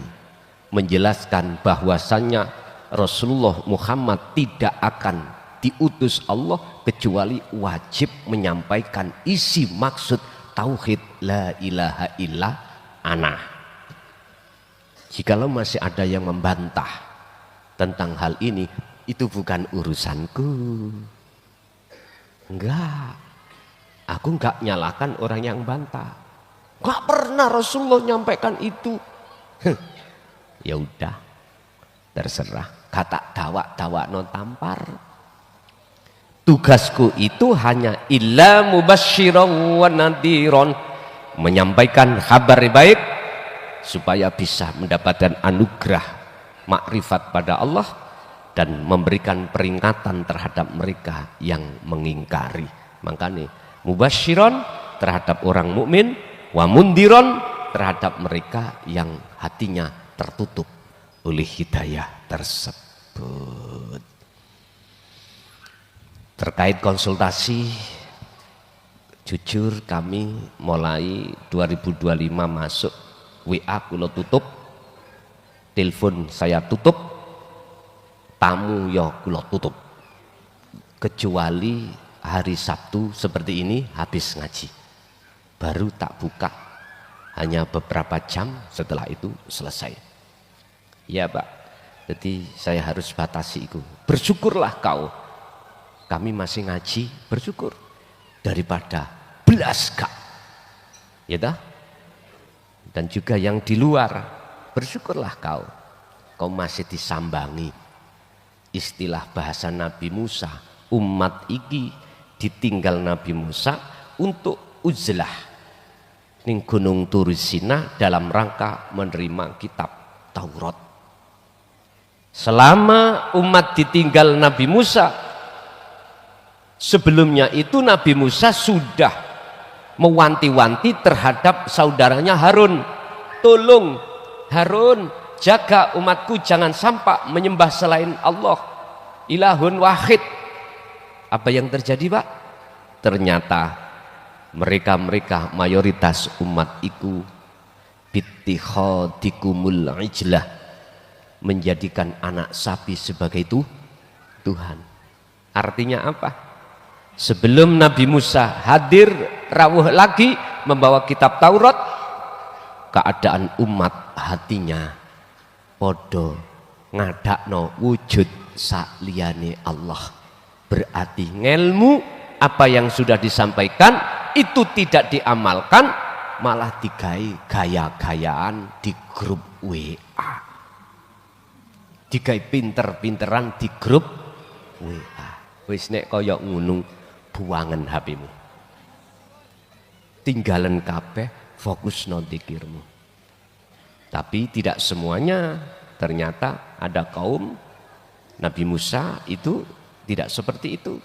S2: menjelaskan bahwasannya Rasulullah Muhammad tidak akan diutus Allah kecuali wajib menyampaikan isi maksud tauhid la ilaha illa ana. Jikalau masih ada yang membantah tentang hal ini, itu bukan urusanku. Enggak, aku enggak nyalakan orang yang bantah. Gak pernah Rasulullah nyampaikan itu. Ya udah, terserah. Kata dawa no tampar. Tugasku itu hanya illa mubasysyiran wa nadhiran, menyampaikan kabar baik supaya bisa mendapatkan anugerah makrifat pada Allah dan memberikan peringatan terhadap mereka yang mengingkari. Makanya mubasysyiran terhadap orang mukmin, wa mundiron terhadap mereka yang hatinya tertutup oleh hidayah tersebut. Terkait konsultasi, jujur kami mulai 2025 masuk WA kula tutup, telepon saya tutup, tamu ya kula tutup, kecuali hari Sabtu seperti ini habis ngaji baru tak buka, hanya beberapa jam setelah itu selesai. Ya Pak, jadi saya harus batasi itu. Bersyukurlah kau, kami masih ngaji, bersyukur daripada belas kak, ya dah. Dan juga yang di luar, bersyukurlah kau masih disambangi. Istilah bahasa Nabi Musa, umat iki ditinggal Nabi Musa untuk uzlah ning Gunung Turisina dalam rangka menerima kitab Taurat. Selama umat ditinggal Nabi Musa, sebelumnya itu Nabi Musa sudah mewanti-wanti terhadap saudaranya Harun, tolong Harun, jaga umatku jangan sampai menyembah selain Allah, ilahun wahid. Apa yang terjadi Pak? Ternyata mereka mayoritas umat itu bittikhadikumul ijlah, menjadikan anak sapi sebagai Tuhan. Artinya apa? Sebelum Nabi Musa hadir rawuh lagi membawa kitab Taurat, keadaan umat hatinya podo ngadakno wujud sakliyane Allah. Berarti ngelmu apa yang sudah disampaikan itu tidak diamalkan, malah digai gaya-gayaan di grup WA, digai pinter-pinteran di grup WA. Wis nek kaya ngono buangen HP-mu, tinggalan kabeh, fokus no dzikirmu. Tapi tidak semuanya, ternyata ada kaum Nabi Musa itu tidak seperti itu.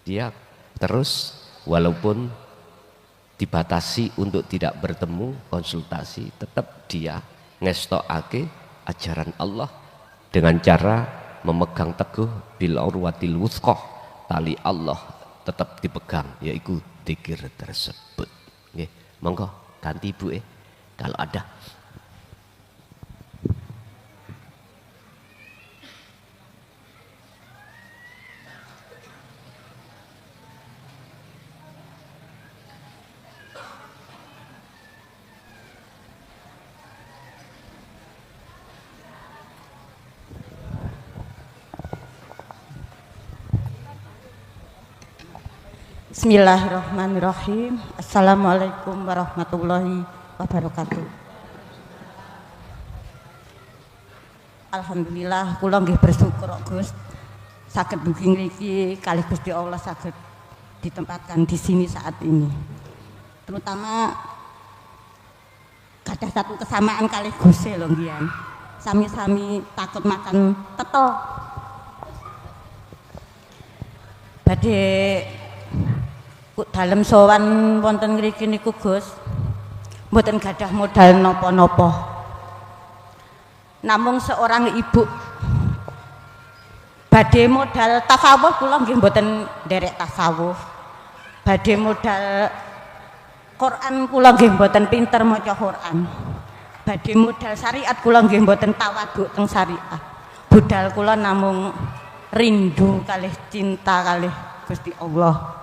S2: Dia terus walaupun dibatasi untuk tidak bertemu konsultasi, tetap dia ngestokake ajaran Allah dengan cara memegang teguh bil urwatil wuthqah, tali Allah tetap dipegang, yaitu dzikir tersebut. Nggih, monggo ganti Ibu kalau ada.
S1: Bismillahirrahmanirrahim. Assalamualaikum warahmatullahi wabarakatuh. Alhamdulillah kula nggih bersyukur Gus saged dugi ngriki kalih Gusti Allah saged ditempatkan di sini saat ini. Terutama ada satu kesamaan kalih Gus lho nggih. Sami-sami takut makan teto. Badhe dalem sowan wonten ngriki niku Gus mboten gadah modal napa-napa, namung seorang ibu badhe modal tasawuf kula nggih mboten nderek tasawuf, badhe modal Quran kula nggih mboten pinter maca Quran, badhe modal syariat kula nggih mboten tawaduk teng syariat, budal kula namung rindu kalih cinta kalih Gusti Allah.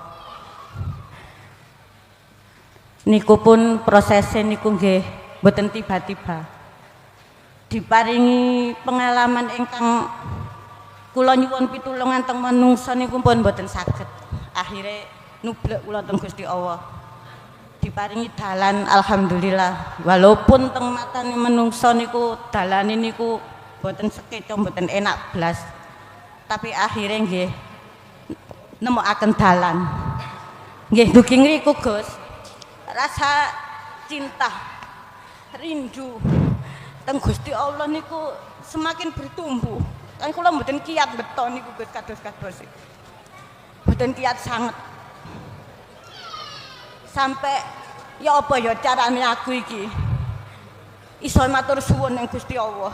S1: Niku pun prosesnya niku nggih mboten tiba-tiba. Diparingi pengalaman ingkang kula nyuwun pitulungan teng manungsa niku pun mboten saged. Akhire nublek kula teng Gusti Allah. diparingi dalan alhamdulillah. Walaupun teng matane menungso niku dalane niku boten sekeca boten enak blas. Tapi akhirnya nggih nemokaken dalan. Nggih dugi ngriku Gus. Rasa cinta, rindu teng Gusti Allah niku semakin bertumbuh. Kan kula mboten kiat beto niku Gus kados-kados. Mboten kiat sanget. Sampai ya apa ya carane aku iki iso matur suwun ning Gusti Allah.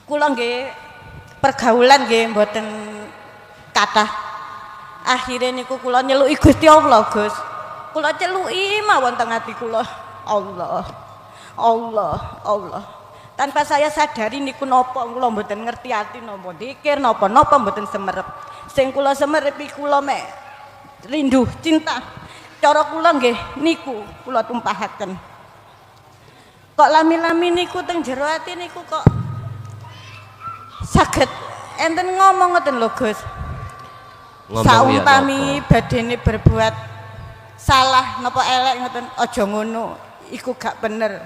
S1: Kula nggih pergaulan nggih mboten kathah. Akhire niku kula nyeluki Gusti Allah, Gus. Kula celuki mawon teng ati kula. Allah. Allah, Allah. Tanpa saya sadari niku napa kula mboten ngerti ati napa dikir napa-napa mboten semerep. Sing kula semerep iku kula mek rindu, cinta. Cara kula nggih niku kula tumpahaken. Kok lami-lami niku teng jero ati niku kok saged enten ngomong ngoten lho Gus. Saumpami badene berbuat salah napa elek ngoten aja ngono, iku gak bener.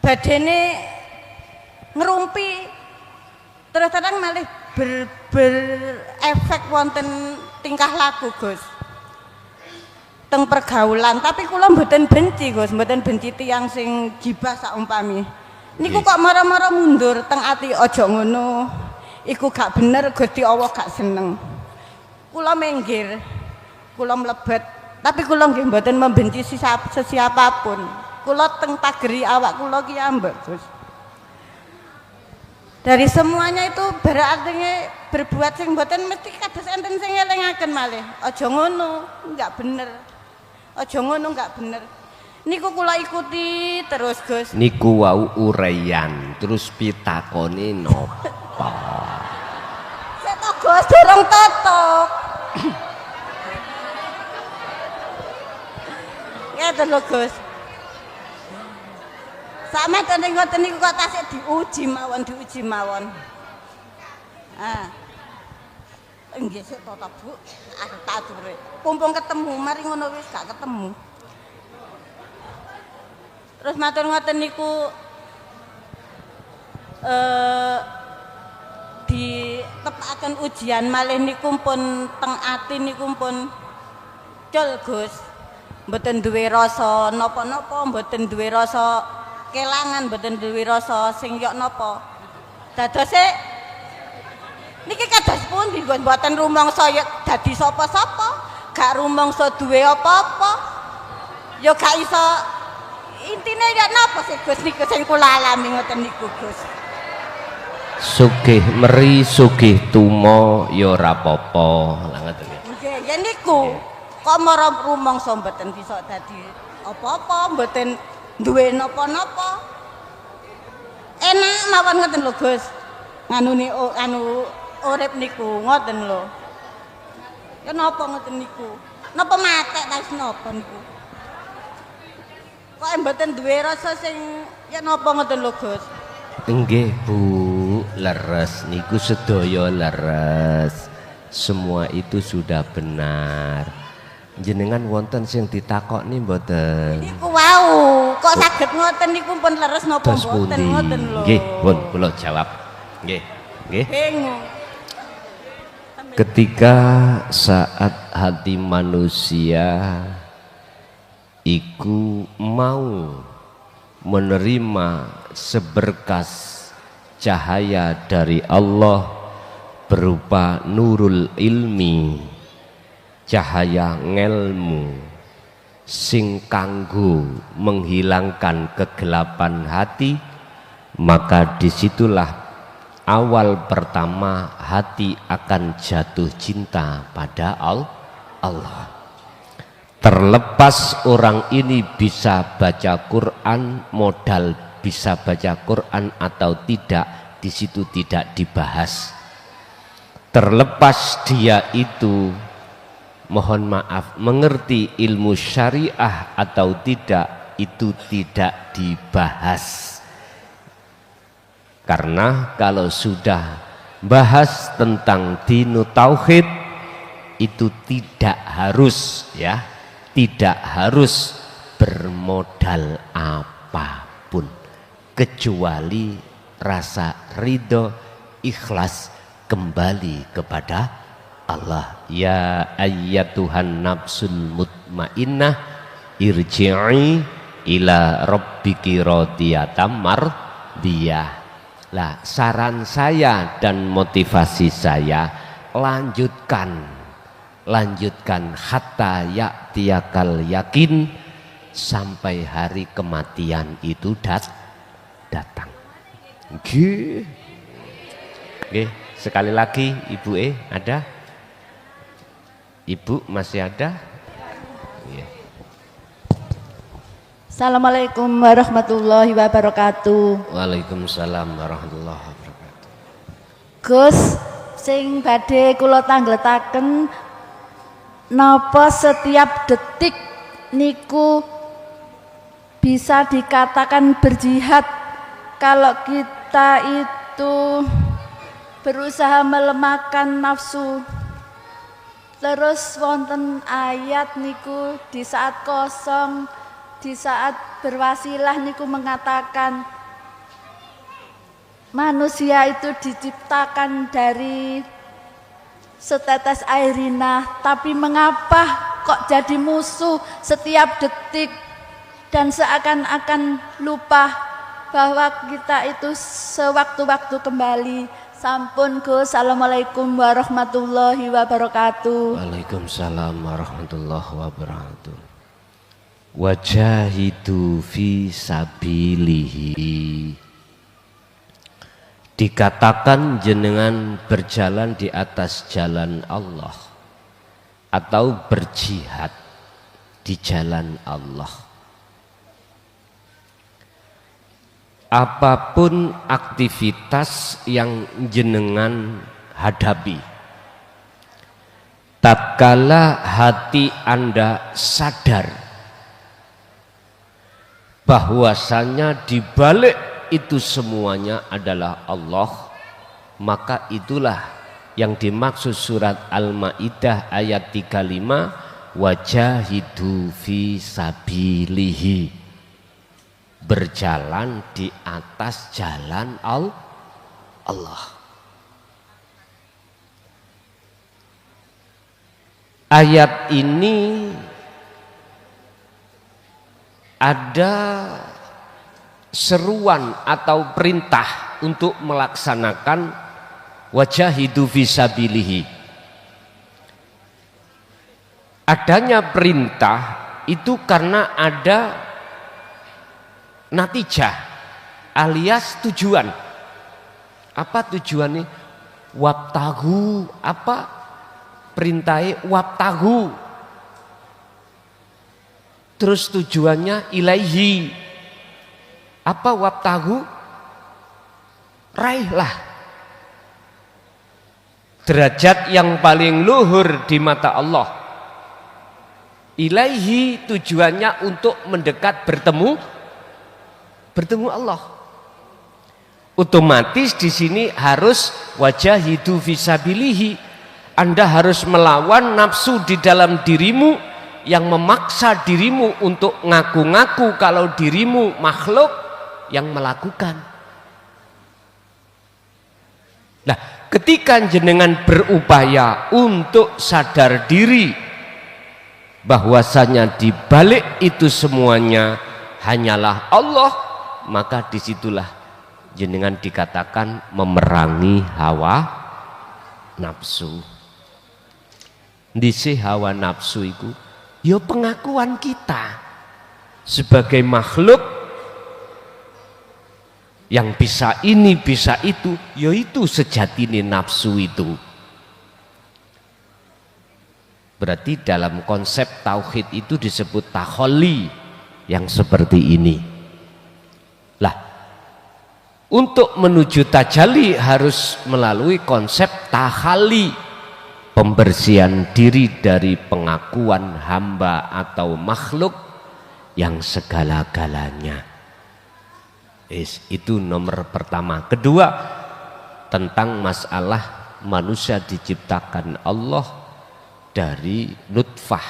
S1: Badene ngerumpi terus terang malih berefek wonten tingkah laku Gus. Teng pergaulan, tapi kula mboten benci Gus, mboten benci tiyang sing gibah saumpami. Niku kok marah-marah mundur teng ati aja ngono. Iku gak bener, Gusti Allah gak seneng. Kula minggir, kula mlebet, tapi kula nggih mboten membenci siapapun. Kula teng pageri awak kula ki ambek, Gus. Dari semuanya itu berarti berbuat sing mboten mesti kados enten sing elingaken malih. Aja ngono, enggak bener. Aja ngono enggak bener. Niku kula ikuti terus, Gus.
S2: Niku wau ureyan, terus pitakone napa?
S1: Seto Gus durung totok. Ya lho Gus. Sama tene ngoten niku kok tasik diuji mawon. Ah. Nggih sik totok Bu. Aku tak ature. Pumpung ketemu, mari ngono wis gak ketemu. Terus matur ngoten niku ditepaken ujian malih niku pun teng ati niku pun cul Gus. Mboten duwe rasa napa-napa, mboten duwe rasa kelangan, mboten duwe rasa sing yok napa. Dadose niki kados pundi Gus mboten rumangsa dadi sapa-sapa, gak rumangsa duwe apa-apa. Ya gak iso intine ya napa sih Gus niku sing kula alami ngoten niku Gus.
S2: Sugih meri sugih tumo ya ora apa-apa. Lah ngoten ya.
S1: Nggih, ya niku. Kok marang rumangsa mboten bisa dadi apa-apa, mboten duwe napa-napa. Enak mawon ngoten lho Gus. Nganune anu urip niku ngoten lho. Ya napa ngoten niku? Napa matek ta wis napa niku? Kok mboten duwe rasa sing ya napa ngoten lho Gus.
S2: Nggih Bu, leres niku sedaya leres. Semua itu sudah benar. Jenengan wonten sing ditakokni mboten?
S1: Niku wau, kok saged ngoten niku pun leres napa mboten ngoten lho.
S2: Nggih, pun kula jawab. Nggih. Nggih.
S1: Bingung.
S2: Ketika saat hati manusia iku mau menerima seberkas cahaya dari Allah berupa nurul ilmi, cahaya ngelmu sing kanggo menghilangkan kegelapan hati, maka disitulah awal pertama hati akan jatuh cinta pada Allah. Terlepas orang ini bisa baca Quran, modal bisa baca Quran atau tidak, di situ tidak dibahas. Terlepas dia itu mohon maaf mengerti ilmu syariah atau tidak, itu tidak dibahas. Karena kalau sudah bahas tentang dinu tauhid itu tidak harus ya, tidak harus bermodal apapun kecuali rasa ridho, ikhlas kembali kepada Allah. Ya ayyatuhan nafsul mutmainnah irji'i ila rabbiki radiyatan mardiyah. Lah, saran saya dan motivasi saya, lanjutkan hatta ya'tiyakal yakin, sampai hari kematian itu datang. Nggih. Nggih, sekali lagi Ibu ada? Ibu masih ada? Nggih.
S5: Assalamualaikum warahmatullahi wabarakatuh.
S2: Waalaikumsalam warahmatullahi wabarakatuh.
S5: Gus, sing badhe kula tangletaken, napa setiap detik niku bisa dikatakan berjihad kalau kita itu berusaha melemahkan nafsu? Terus wonten ayat niku di saat kosong, di saat berwasilah niku mengatakan manusia itu diciptakan dari setetes airina, tapi mengapa kok jadi musuh setiap detik dan seakan-akan lupa bahwa kita itu sewaktu-waktu kembali. Sampun Gus, assalamualaikum warahmatullahi wabarakatuh.
S2: Waalaikumsalam warahmatullahi wabarakatuh. Wajahidu fi sabilihi, dikatakan jenengan berjalan di atas jalan Allah atau berjihad di jalan Allah. Apapun aktivitas yang jenengan hadapi, tatkala hati Anda sadar bahwasanya di balik itu semuanya adalah Allah, maka itulah yang dimaksud surat Al-Maidah ayat 35, wajahidu fi sabilihi, berjalan di atas jalan Allah. Ayat ini ada seruan atau perintah untuk melaksanakan wajahidu fisabilihi. Adanya perintah itu karena ada natijah alias tujuan. Apa tujuannya? Wabtahu, apa perintahnya? Wabtahu. Terus tujuannya ilaihi. Apa wabtahu? Raihlah derajat yang paling luhur di mata Allah. Ilaihi tujuannya untuk mendekat bertemu Allah. Otomatis di sini harus wajahidu fisabilihi. Anda harus melawan nafsu di dalam dirimu yang memaksa dirimu untuk ngaku-ngaku kalau dirimu makhluk yang melakukan. Nah, ketika jenengan berupaya untuk sadar diri bahwasanya di balik itu semuanya hanyalah Allah, maka disitulah jenengan dikatakan memerangi hawa nafsu. Disi hawa nafsu itu ya pengakuan kita sebagai makhluk yang bisa ini bisa itu, yaitu sejatine nafsu itu. Berarti dalam konsep tauhid itu disebut takholli yang seperti ini. Lah, untuk menuju tajalli harus melalui konsep tahalli, pembersihan diri dari pengakuan hamba atau makhluk yang segala-galanya. Itu nomor pertama. Kedua, tentang masalah manusia diciptakan Allah dari nutfah,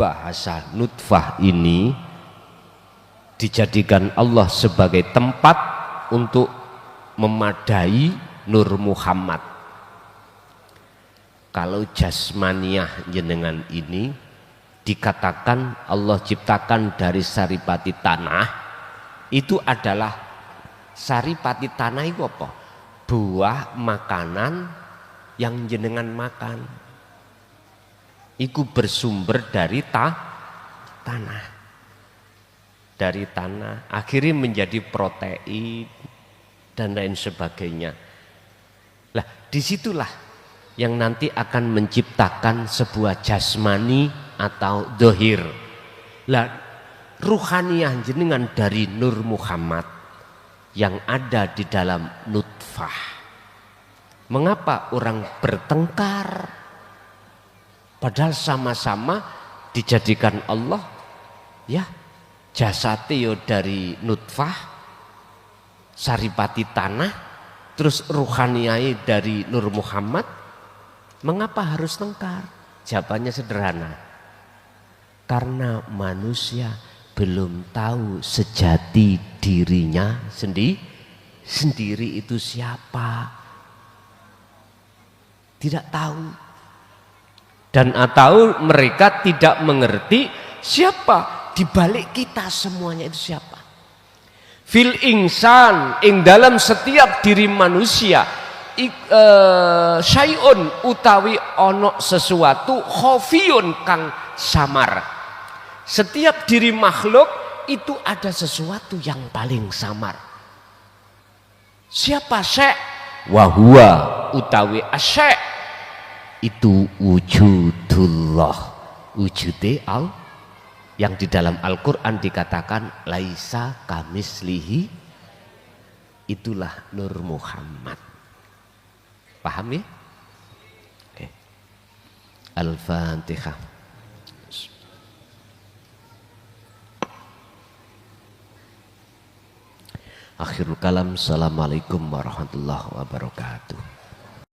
S2: bahasa nutfah ini dijadikan Allah sebagai tempat untuk memadai Nur Muhammad. Kalau jasmaniah jenengan ini dikatakan Allah ciptakan dari saripati tanah, itu adalah saripati tanah itu apa? Buah makanan yang jenengan makan. Iku bersumber dari tanah. Dari tanah akhirnya menjadi protein dan lain sebagainya. Lah, disitulah yang nanti akan menciptakan sebuah jasmani atau dohir. Lah, ruhaniyah jenengan dari Nur Muhammad yang ada di dalam nutfah. Mengapa orang bertengkar? Padahal sama-sama dijadikan Allah, ya, jasatio dari nutfah, saripati tanah, terus ruhaniyai dari Nur Muhammad. Mengapa harus tengkar? Jawabannya sederhana. Karena manusia belum tahu sejati dirinya sendiri itu siapa. Tidak tahu. Dan atau mereka tidak mengerti siapa di balik kita semuanya itu siapa. Fil insan, ing dalam setiap diri manusia syai'un utawi ono sesuatu khofiyun kang samar. Setiap diri makhluk itu ada sesuatu yang paling samar. Siapa syai'? Wahwa utawi asyai' itu wujudullah, wujude al yang di dalam Al-Quran dikatakan laisa kamislihi, itulah Nur Muhammad. Paham ya? Oke. Al-Fatihah. Akhirul kalam. Assalamualaikum warahmatullahi wabarakatuh.